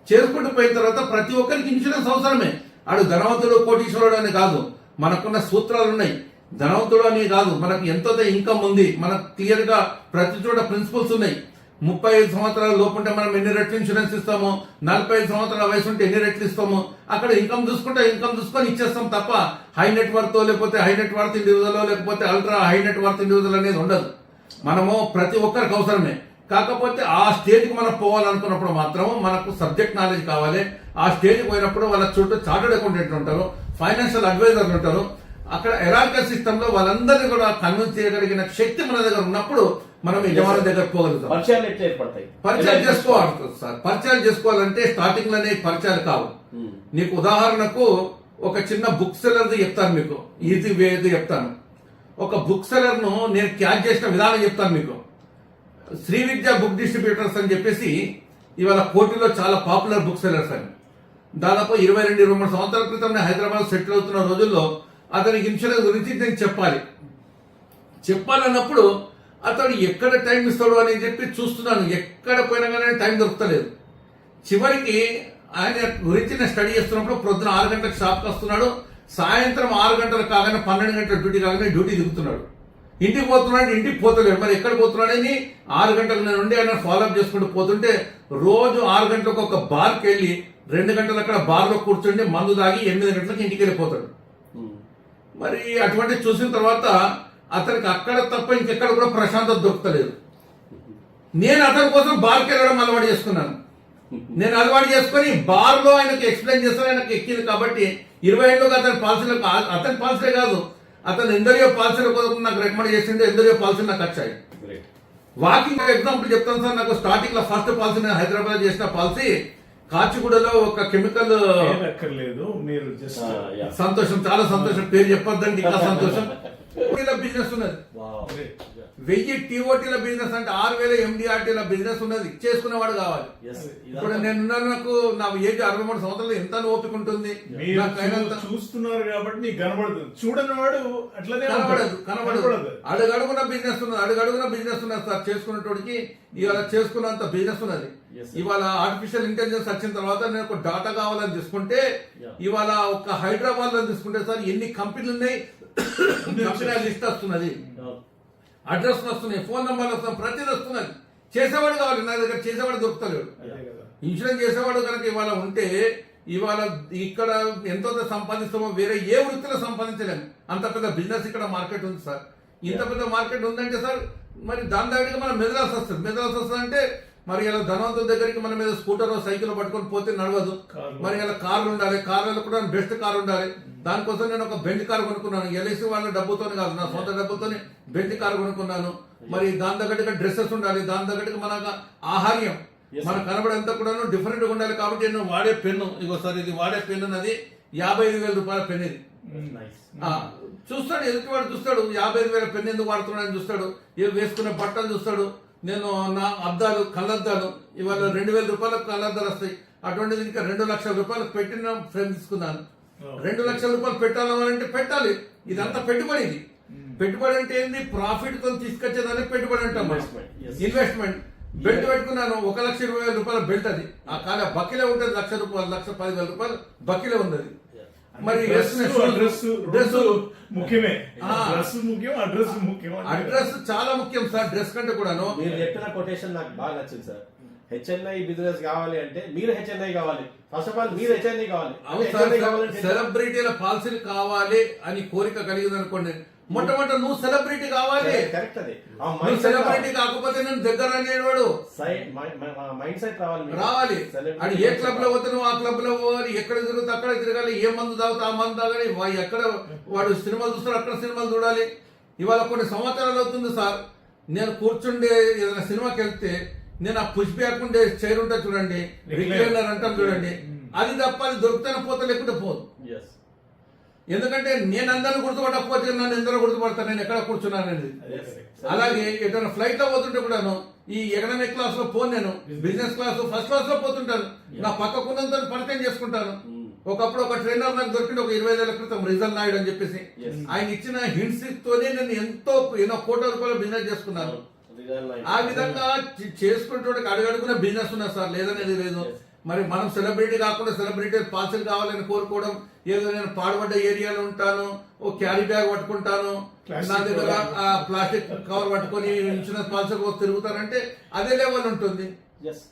చేసుకుంటూ పోయిన తర్వాత ప్రతి ఒక్కరికి ఇన్సూరెన్స్ అవసరమే. ఆడు ధనవంతుడు కోటీశ్వరుడు అని కాదు, మనకున్న సూత్రాలు ఉన్నాయి. ధనవంతుడు అని కాదు, మనకు ఎంతో ఇన్కమ్ ఉంది, మనకు క్లియర్ గా ప్రతి చోట ప్రిన్సిపల్స్ ఉన్నాయి. 35 సంవత్సరాల లోపు ఉంటే మనం ఎన్ని రెట్లు ఇన్సూరెన్స్ ఇస్తాము, 45 సంవత్సరాల వయసు ఉంటే ఎన్ని రెట్లు ఇస్తాము, అక్కడ ఇన్కమ్ చూసుకొని ఇచ్చేస్తాం తప్ప హై నెట్ వర్త్ లేకపోతే హై నెట్ వర్త్ ఇండివిజువల్ లేకపోతే ultra high net worth individual అనేది ఉండదు. మనము ప్రతి ఒక్కరికి అవసరమే. కాకపోతే ఆ స్టేజ్ కి మనం పోవాలనుకున్నప్పుడు మాత్రం మనకు సబ్జెక్ట్ నాలెడ్జ్ కావాలి. ఆ స్టేజ్ పోయినప్పుడు వాళ్ళ చుట్టూ చార్టర్డ్ అకౌంటెంట్ ఉంటారు, ఫైనాన్షియల్ అడ్వైజర్లు ఉంటారు. అక్కడ ఎలాంటి సిస్టమ్ లో వాళ్ళందరినీ కూడా కన్విన్స్ చేయగలిగిన శక్తి మన దగ్గర ఉన్నప్పుడు మనం యజమాని దగ్గర పోగలుగుతాం. పరిచయాలు ఎట్లా ఏర్పడతాయి? పరిచయాలు చేసుకోవాలి సార్. పరిచయాలు చేసుకోవాలంటే స్టార్టింగ్ లోనే పరిచయాలు కావు. నీకు ఉదాహరణకు ఒక చిన్న బుక్ సెల్లర్ది చెప్తాను, మీకు ఈజీ వేది చెప్తాను. ఒక బుక్ సెల్లర్ ను నేను క్యాచ్ చేసిన విధానం చెప్తాను మీకు. శ్రీ విద్య బుక్ డిస్ట్రిబ్యూటర్స్ అని చెప్పేసి ఇవాళ కోటిలో చాలా పాపులర్ బుక్ సెల్లర్స్ అని. దాదాపు 22-23 సంవత్సరాల క్రితం నేను హైదరాబాద్ సెటిల్ అవుతున్న రోజుల్లో అతనికి ఇన్సూరెన్స్ గురించి నేను చెప్పాలన్నప్పుడు అతడు ఎక్కడ టైం ఇస్తాడు అని చెప్పి చూస్తున్నాను. ఎక్కడ పోయినా కానీ టైం దొరుకుతలేదు. చివరికి ఆయన గురించి నేను స్టడీ చేస్తున్నప్పుడు పొద్దున 6 గంటలకు షాప్కి వస్తున్నాడు, సాయంత్రం 6 గంటలు కాగానే 12 గంటల డ్యూటీ కాగానే డ్యూటీ దిగుతున్నాడు. ఇంటికి పోతున్నాడు, ఇంటికి పోతలేడు. మరి ఎక్కడ పోతున్నాడని 6 గంటలకు నేను ఉండి ఆయన ఫాలోఅప్ చేసుకుంటూ పోతుంటే రోజు 6 గంటలకు ఒక బార్కి వెళ్ళి 2 గంటలు అక్కడ బార్లో కూర్చుండి మందు తాగి 8 గంటలకు ఇంటికి వెళ్ళిపోతాడు. మరి అటువంటి చూసిన తర్వాత అతనికి అక్కడ తప్ప ఇంకెక్కడ కూడా ప్రశాంతత దొరుకుతలేదు. నేను అతని కోసం బార్కి వెళ్ళడం అలవాటు చేసుకున్నాను. నేను అలవాటు చేసుకుని బార్ లో ఆయనకు ఎక్స్ప్లెయిన్ చేస్తాను. ఆయనకు ఎక్కింది కాబట్టి 20 ఏళ్ళకి అతని పాలసీలే కాదు, అతను ఎందరియో పాలసీల కోసం నాకు రికమెండ్ చేసిండే, ఎందరియో పాలసీలు నాకు వచ్చాయి. వాకింగ్ ఎగ్జాంపుల్ చెప్తాను సార్. నాకు స్టార్టింగ్ లో ఫస్ట్ పాలసీ నేను హైదరాబాద్ చేసిన పాలసీ కాచిగూడలో ఒక కెమికల్. అక్కర్లేదు, మీరు జస్ట్ సంతోషం, చాలా సంతోషం. పేరు చెప్పొద్దండి, ఇంకా సంతోషం. బిజినెస్ ఉన్నది, 1000 టీఓటీల బిజినెస్ అంటే 6000 MDRTల బిజినెస్ ఉన్నది. చేసుకునేవాడు కావాలి. ఇప్పుడు నేను నాకు నా ఏజ్ 63 సంవత్సరాలు ఎంత ఓపిక ఉంటుంది. చూస్తున్నారు కాబట్టి నీకు కనబడుతుంది, చూడని వాడు అట్లనే కనబడదు. అడుగడుగున బిజినెస్ ఉన్నది సార్. చేసుకునేటోడికి ఇవాళ చేసుకున్నంత బిజినెస్ ఉన్నది. ఇవాళ ఆర్టిఫిషియల్ ఇంటెలిజెన్స్ వచ్చిన తర్వాత నేను ఒక డాటా కావాలని తీసుకుంటే, ఇవాళ ఒక హైదరాబాద్ లో తీసుకుంటే సార్ ఎన్ని కంపెనీలు ఉన్నాయి, కంపెనీ లిస్ట్ వస్తున్నది, అడ్రస్ వస్తున్నాయి, ఫోన్ నంబర్లు వస్తున్నాయి, ప్రతిదీ వస్తున్నది. చేసేవాడు కావాలి. నా దగ్గర చేసేవాడు దొరుకుతలేడు. అదే కదా. ఇన్సూరెన్స్ చేసేవాడు కనుక ఇవాళ ఉంటే ఇవాళ ఇక్కడ ఎంతో సంపాదిస్తామో వేరే ఏ వృత్తిలో సంపాదించలేము. అంత పెద్ద బిజినెస్ ఇక్కడ మార్కెట్ ఉంది సార్. ఇంత పెద్ద మార్కెట్ ఉందంటే సార్ మరి దాని దగ్గరికి మనం మెదలాల్సి వస్తుంది. మెదలాల్సి వస్తుంది అంటే మరి ఇలా ధనవంతుల దగ్గరికి మన మీద స్కూటర్ సైకిల్ పట్టుకొని పోతే నడవదు. మరి ఇలా కార్లు ఉండాలి. కార్లలో కూడా బెస్ట్ కార్ ఉండాలి. దానికోసం నేను ఒక బెంజ్ కార్ కొనుక్కున్నాను. ఎల్ఐసి వాళ్ళ డబ్బుతోనే కాదు, నా సొంత డబ్బుతోనే బెంజ్ కార్ కొనుక్కున్నాను. మరి దాని తగ్గట్టుగా డ్రెస్సెస్ ఉండాలి. దాని తగ్గట్టుగా మన ఆహార్యం మన కనబడంతా కూడా డిఫరెంట్ గా ఉండాలి. కాబట్టి నేను వాడే పెన్ను ఇగో సార్, ఇది వాడే పెన్ను అది 55,000 రూపాయల పెన్ ఇది. నైస్. చూస్తాడు, ఎదుటివాడు చూస్తాడు 55,000 పెన్ ఎందుకు వాడుతున్నాడని చూస్తాడు. వేసుకునే బట్టలు చూస్తాడు. నేను నా అద్దాలు కళ్ళద్దాలు ఇవాళ 2,000 రూపాయలకు కళ్ళద్దాలు వస్తాయి. అటువంటిది ఇంకా 2 లక్షల రూపాయలు పెట్టిన ఫ్రేమ్ తీసుకున్నాను. 2 లక్షల రూపాయలు పెట్టాలంటే పెట్టాలి. ఇదంతా పెట్టుబడి. ఇది పెట్టుబడి అంటే ఏంది? ప్రాఫిట్ తో తీసుకొచ్చేదాన్ని పెట్టుబడి అంటాం. ఇన్వెస్ట్మెంట్. బెల్ట్ పెట్టుకున్నాను 1,20,000 రూపాయల బెల్ట్. అది ఆ కాల బక్కిలే ఉంటుంది. 1,00,000 రూపాయలు 1,10,000 రూపాయలు బక్కిలే ఉన్నది. మరి డ్రెస్ ముఖ్యమే. డ్రెస్ ముఖ్యం, అడ్రస్ ముఖ్యం. అడ్రస్ చాలా ముఖ్యం సార్, డ్రెస్ కంటే కూడాను. మీరు చెప్పిన కొటేషన్ నాకు బాగా నచ్చింది సార్. హెచ్ఎన్ఐ బిజినెస్ కావాలి అంటే మీరు హెచ్ఎన్ఐ కావాలి. ఫస్ట్ ఆఫ్ ఆల్ మీరు హెచ్ఎన్ఐ కావాలి. అవును సార్, సెలబ్రిటీల పాలసీలు కావాలి అని కోరిక కలిగింది అనుకోండి, మొట్టమొదటి నువ్వు సెలబ్రిటీ కావాలి. కరెక్ట్. అది నువ్వు సెలబ్రిటీ కాకపోతే నేను దగ్గర అనేవాడు మైండ్ సెట్ రావాలి. అని ఏ క్లబ్ లో పోతే నువ్వు ఆ క్లబ్ లో పోవాలి. ఎక్కడ తిరుగుతా అక్కడ తిరగాలి. ఏ మందు తాగుతా ఆ మందు తాగాలి. ఎక్కడ వాడు సినిమాలు చూస్తాడు అక్కడ సినిమాలు చూడాలి. ఇవాళ కొన్ని సంవత్సరాలు అవుతుంది సార్, నేను కూర్చుండే ఏదైనా సినిమాకి వెళ్తే నేను ఆ పుష్ బ్యాక్ ఉండే చైర్ ఉంటా చూడండి, రిక్లైనర్ అంటాం చూడండి, అది తప్ప అది దొరుకుతానే పోతే లేకుంటే పోదు. ఎందుకంటే నేను అందరిని గుర్తుపట్టకపోతే నన్ను ఎందరో గుర్తుపడతాను నేను ఎక్కడ కూర్చున్నాను అనేది. అలాగే ఎటైనా ఫ్లైట్ లో పోతుంటే కూడాను ఈ ఎకనామిక్ క్లాస్ లో పోను, నేను బిజినెస్ క్లాస్ ఫస్ట్ క్లాస్ లో పోతుంటాను. నా పక్కకున్నంత పరిచయం చేసుకుంటాను. ఒకప్పుడు ఒక ట్రైనర్ నాకు దొరికింది ఒక 20 ఏళ్ల క్రితం, రిజల్ నాయుడు అని చెప్పేసి. ఆయన ఇచ్చిన హింట్స్ తోనే నేను ఎన్నో కోట్ల రూపాయల బిజినెస్ చేసుకున్నాను. ఆ విధంగా చేసుకుంటే అడుగడుగున బిజినెస్ ఉన్నా సార్, లేదనేది లేదు. మరి మనం సెలబ్రిటీ కాకుండా సెలబ్రిటీ పాలసీలు కావాలని కోరుకోవడం, ఏదో నేను పాడుపడ్డ ఏరియాలో ఉంటాను, ఓ క్యారీ బ్యాగ్ పట్టుకుంటాను, నా దగ్గర ప్లాస్టిక్ కవర్ పట్టుకొని ఇన్సూరెన్స్ పాలసీ కోసం తిరుగుతానంటే అదే లెవెల్ ఉంటుంది.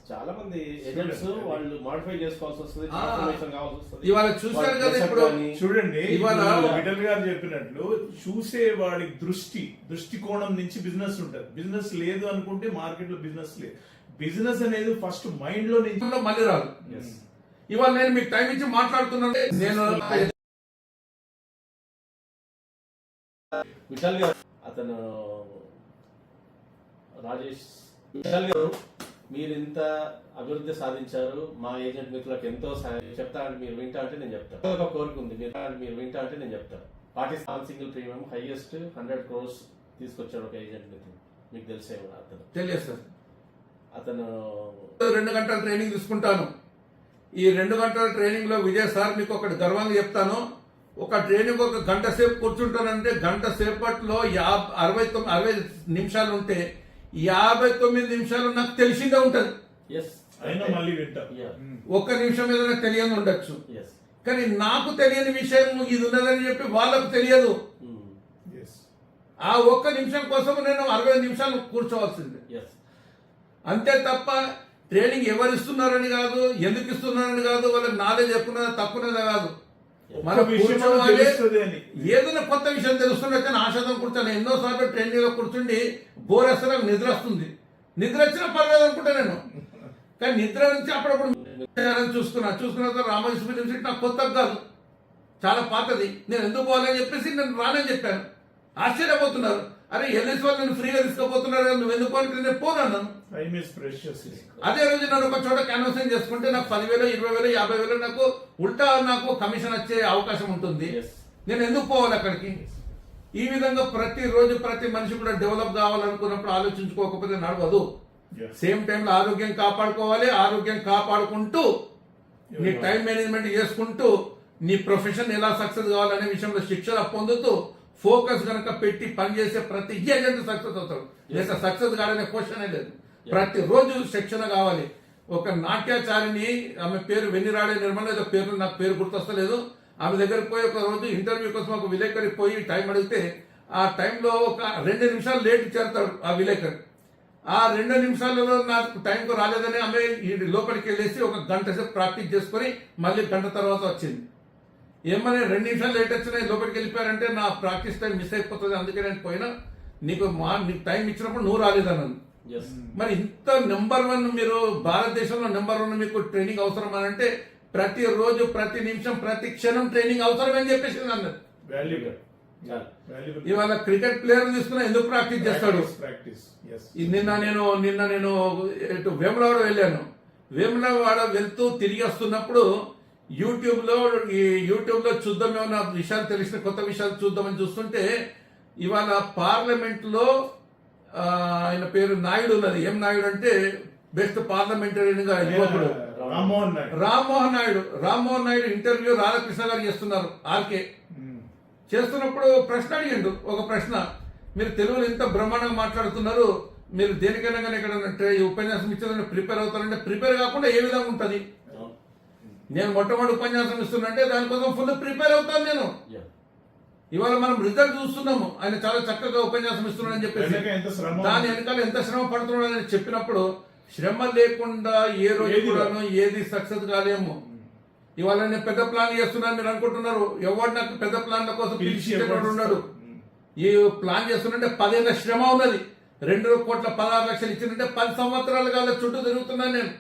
చాలా మంది ఏజెంట్స్ వాళ్ళు మోడిఫై చేసుకోవాల్సి వస్తుంది, ట్రాన్స్ఫర్మేషన్ కావాల్సి వస్తుంది. ఇవాళ చూశారు కదా, ఇప్పుడు చూడండి ఇవాళ విఠల్ గారు చెప్పినట్లు చూసేవాడి దృష్టికోణం నుంచి బిజినెస్ ఉంటుంది. బిజినెస్ లేదు అనుకుంటే మార్కెట్ లో బిజినెస్ లేదు. బిజినెస్ అనేది ఫస్ట్ మైండ్ లో నుంచి మళ్ళీ రాదు. ఇవాళ నేను మీకు టైం ఇచ్చి మాట్లాడుతున్నాను. నేను విఠల్ గారు, అతను రాజేష్ విఠల్ గారు, మీరు ఇంత అభివృద్ధి సాధించారు, మా ఏజెంట్ మిత్రులకు ఎంతో చెప్తా అంటే మీరు వింటా అంటే నేను చెప్తాను. ఒక కోరిక ఉంది, మీరు వింటా అంటే నేను చెప్తాను. Pakistan single premium highest 100 crores తీసుకొచ్చాడు ఒక ఏజెంట్ మిత్రుడు. మీకు తెలిసేమో అతను తెలియదు సార్. అతను 2 గంటల ట్రైనింగ్ తీసుకుంటాను. ఈ 2 గంటల ట్రైనింగ్ లో విజయ్ సార్ మీకు ఒకటి గర్వంగా చెప్తాను, ఒక ట్రైనింగ్ 1 గంట సేపు కూర్చుంటానంటే గంట సేపట్లో 60 నిమిషాలు ఉంటే 59 నిమిషాలు నాకు తెలిసిందే ఉంటది. మళ్ళీ వింటా. 1 నిమిషం ఏదైనా తెలియని ఉండొచ్చు, కానీ నాకు తెలియని విషయం ఇది ఉన్నదని చెప్పి వాళ్ళకు తెలియదు. ఆ 1 నిమిషం కోసం నేను 60 నిమిషాలు కూర్చోవాల్సిందే. అంతే తప్ప ట్రైనింగ్ ఎవరు ఇస్తున్నారని కాదు, ఎందుకు ఇస్తున్నారని కాదు, వాళ్ళకి నాలెడ్జ్ ఎక్కువ తక్కువనే కాదు. మనం కూర్చోవాలి, ఏదైనా కొత్త విషయం తెలుస్తున్నట్టు ఆశాతం కూర్చొని ఎన్నోసార్లు ట్రైనింగ్ లో కూర్చుండి బోర్ వేస్తే నాకు నిద్ర వస్తుంది. నిద్ర వచ్చినా పర్లేదు అనుకుంటా నేను, కానీ నిద్ర నుంచి అప్పుడప్పుడు చూసుకున్న తర్వాత రామకృష్ణ యూనివర్సిటీ నాకు కొత్త కాదు, చాలా పాతది. నేను ఎందుకు పోవాలని చెప్పేసి నేను రానని చెప్పాను. ఆశ్చర్యపోతున్నారు, అరే ఎల్ఎస్ వాళ్ళు నేను ఫ్రీగా తీసుకోపోతున్నారు కదా, నువ్వు ఎందుకు అంటే నేను పోనాను. అదే రోజు నన్ను ఒక చోట క్యాన్వాసింగ్ చేసుకుంటే నాకు 10,000, 20,000, 50,000 నాకు ఉల్టా నాకు కమిషన్ వచ్చే అవకాశం ఉంటుంది. నేను ఎందుకు పోవాలి అక్కడికి? ఈ విధంగా ప్రతిరోజు ప్రతి మనిషి కూడా డెవలప్ కావాలనుకున్నప్పుడు ఆలోచించుకోకపోతే నడవదు. సేమ్ టైంలో ఆరోగ్యం కాపాడుకోవాలి. ఆరోగ్యం కాపాడుకుంటూ నీ టైం మేనేజ్మెంట్ చేసుకుంటూ నీ ప్రొఫెషన్ ఎలా సక్సెస్ కావాలనే విషయంలో శిక్షణ పొందుతూ ఫోకస్ కనుక పెట్టి పనిచేసే ప్రతి ఏజెంట్ సక్సెస్ అవుతాడు. లేక సక్సెస్ కాదనే క్వశ్చనే లేదు. ప్రతిరోజు శిక్షణ కావాలి. ఒక నాట్యాచారిని, ఆమె పేరు వెన్నిరాడే నిర్మల ఏదో పేరు, నాకు పేరు గుర్తొస్తలేదు, ఆమె దగ్గరకు పోయి ఒక రోజు ఇంటర్వ్యూ కోసం ఒక విలేకరి పోయి టైం అడిగితే ఆ టైంలో ఒక 2 నిమిషాలు లేట్ చేస్తాడు ఆ విలేకరి. ఆ 2 నిమిషాలలో నాకు టైంకు రాలేదని ఆమె ఈ లోపలికి వెళ్ళేసి ఒక గంట సేపు ప్రాక్టీస్ చేసుకొని మళ్ళీ గంట తర్వాత వచ్చింది. ఏమని 2 నిమిషాలు లేట్ వచ్చినాయి లోపలికి వెళ్ళిపోయారంటే నా ప్రాక్టీస్ టైం మిస్ అయిపోతుంది, అందుకే నేను పోయినా, నీకు టైం ఇచ్చినప్పుడు నువ్వు రాలేదన్నాను. Yes. మరి ఇంత నెంబర్ 1 మీరు భారతదేశంలో నెంబర్ 1 మీకు ట్రైనింగ్ అవసరం అని అంటే ప్రతి రోజు ప్రతి నిమిషం ప్రతి క్షణం ట్రైనింగ్ అవసరం అని చెప్పేసి అన్నది. వాల్యుబుల్ చాలు. వాల్యుబుల్ ఇవాళ క్రికెట్ ప్లేయర్ తీసుకున్నా ఎందుకు ప్రాక్టీస్ చేస్తాడు? ప్రాక్టీస్. ఎస్. నిన్న నేను ఇటు వేములవాడ వెళ్ళాను. వేములవాడ వెళ్తూ తిరిగి వస్తున్నప్పుడు యూట్యూబ్ లో చూద్దాం, ఏమైనా విషయాలు తెలిసిన కొత్త విషయాలు చూద్దామని చూస్తుంటే ఇవాళ పార్లమెంట్ లో ఆయన పేరు నాయుడు ఉన్నది. ఏం నాయుడు అంటే బెస్ట్ పార్లమెంటరీగా యువకుడు రామ్మోహన్ నాయుడు. రామ్మోహన్ నాయుడు ఇంటర్వ్యూ రాధాకృష్ణ గారు చేస్తున్నారు. ఆర్కే చేస్తున్నప్పుడు ప్రశ్న అడిగిండు. ఒక ప్రశ్న, మీరు తెలుగులో ఎంత బ్రహ్మాండంగా మాట్లాడుతున్నారు, మీరు దేనికైనా కానీ ఇక్కడ ఉపన్యాసం ఇచ్చేదాన్ని ప్రిపేర్ అవుతారంటే ప్రిపేర్ కాకుండా ఏ విధంగా ఉంటుంది? అవును. నేను మొట్టమొదటి ఉపన్యాసం ఇస్తున్నంటే దానికోసం ఫుల్ ప్రిపేర్ అవుతాను నేను. Yeah. ఇవాళ మనం రిజల్ట్ చూస్తున్నాము, ఆయన చాలా చక్కగా ఉపన్యాసం ఇస్తున్నాడని చెప్పేసి వెనక ఎంత శ్రమ దాని వెనకాల ఎంత శ్రమ పడుతున్నాడని చెప్పినప్పుడు శ్రమ లేకుండా ఏ రోజు ఏది కూడాను ఏది సక్సెస్ కాలేము. ఇవాళ నేను పెద్ద ప్లాన్ చేస్తున్నాను, మీరు అనుకుంటున్నారు ఎవరు నాకు పెద్ద ప్లాన్ల కోసం పిలిచేవాడు ఉన్నాడు. ఈ ప్లాన్ చేస్తున్నంటే 10 ఏళ్ళ శ్రమ ఉన్నది. 2,16 లక్షలు ఇచ్చిందంటే 10 సంవత్సరాలుగా వాళ్ళ చుట్టూ తిరుగుతున్నాను నేను.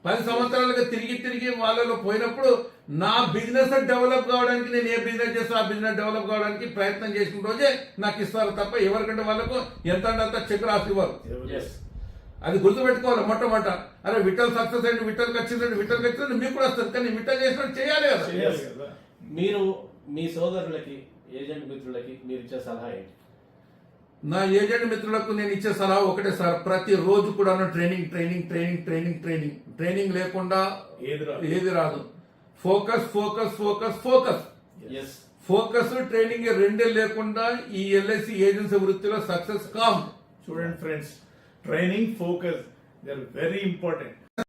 10 సంవత్సరాలుగా తిరిగి వాళ్ళలో పోయినప్పుడు నా బిజినెస్ డెవలప్ కావడానికి నేను ఏ బిజినెస్ చేస్తా ఆ బిజినెస్ డెవలప్ కావడానికి ప్రయత్నం చేసిన రోజే నాకు ఇస్తారు తప్ప ఎవరికంటే వాళ్ళకు ఎంత అంత చెక్ రాసి ఇవ్వరు. Yes. అది గుర్తుపెట్టుకోవాలి. మొట్టమొదట అరే విఠల్ సక్సెస్ అయింది, విఠల్కి వచ్చిందండి మీకు కూడా వస్తుంది, కానీ విఠల్ చేసినట్టు చేయాలి కదా. చేయాలి కదా. మీరు మీ సోదరులకి ఏజెంట్ మిత్రులకి మీరు ఇచ్చే సలహా ఏంటి? నా ఏజెంట్ మిత్రులకు నేను ఇచ్చే సలహా ఒకటే సార్, ప్రతి రోజు కూడా ట్రైనింగ్ లేకుండా ఏది రాదు. Focus yes. ఫోకస్ ట్రైనింగ్ 2 లేకుండా ఈ ఎల్ఐసి ఏజెన్సీ వృత్తిలో సక్సెస్ కామ్. చూడండి friends, training, focus, they are very important.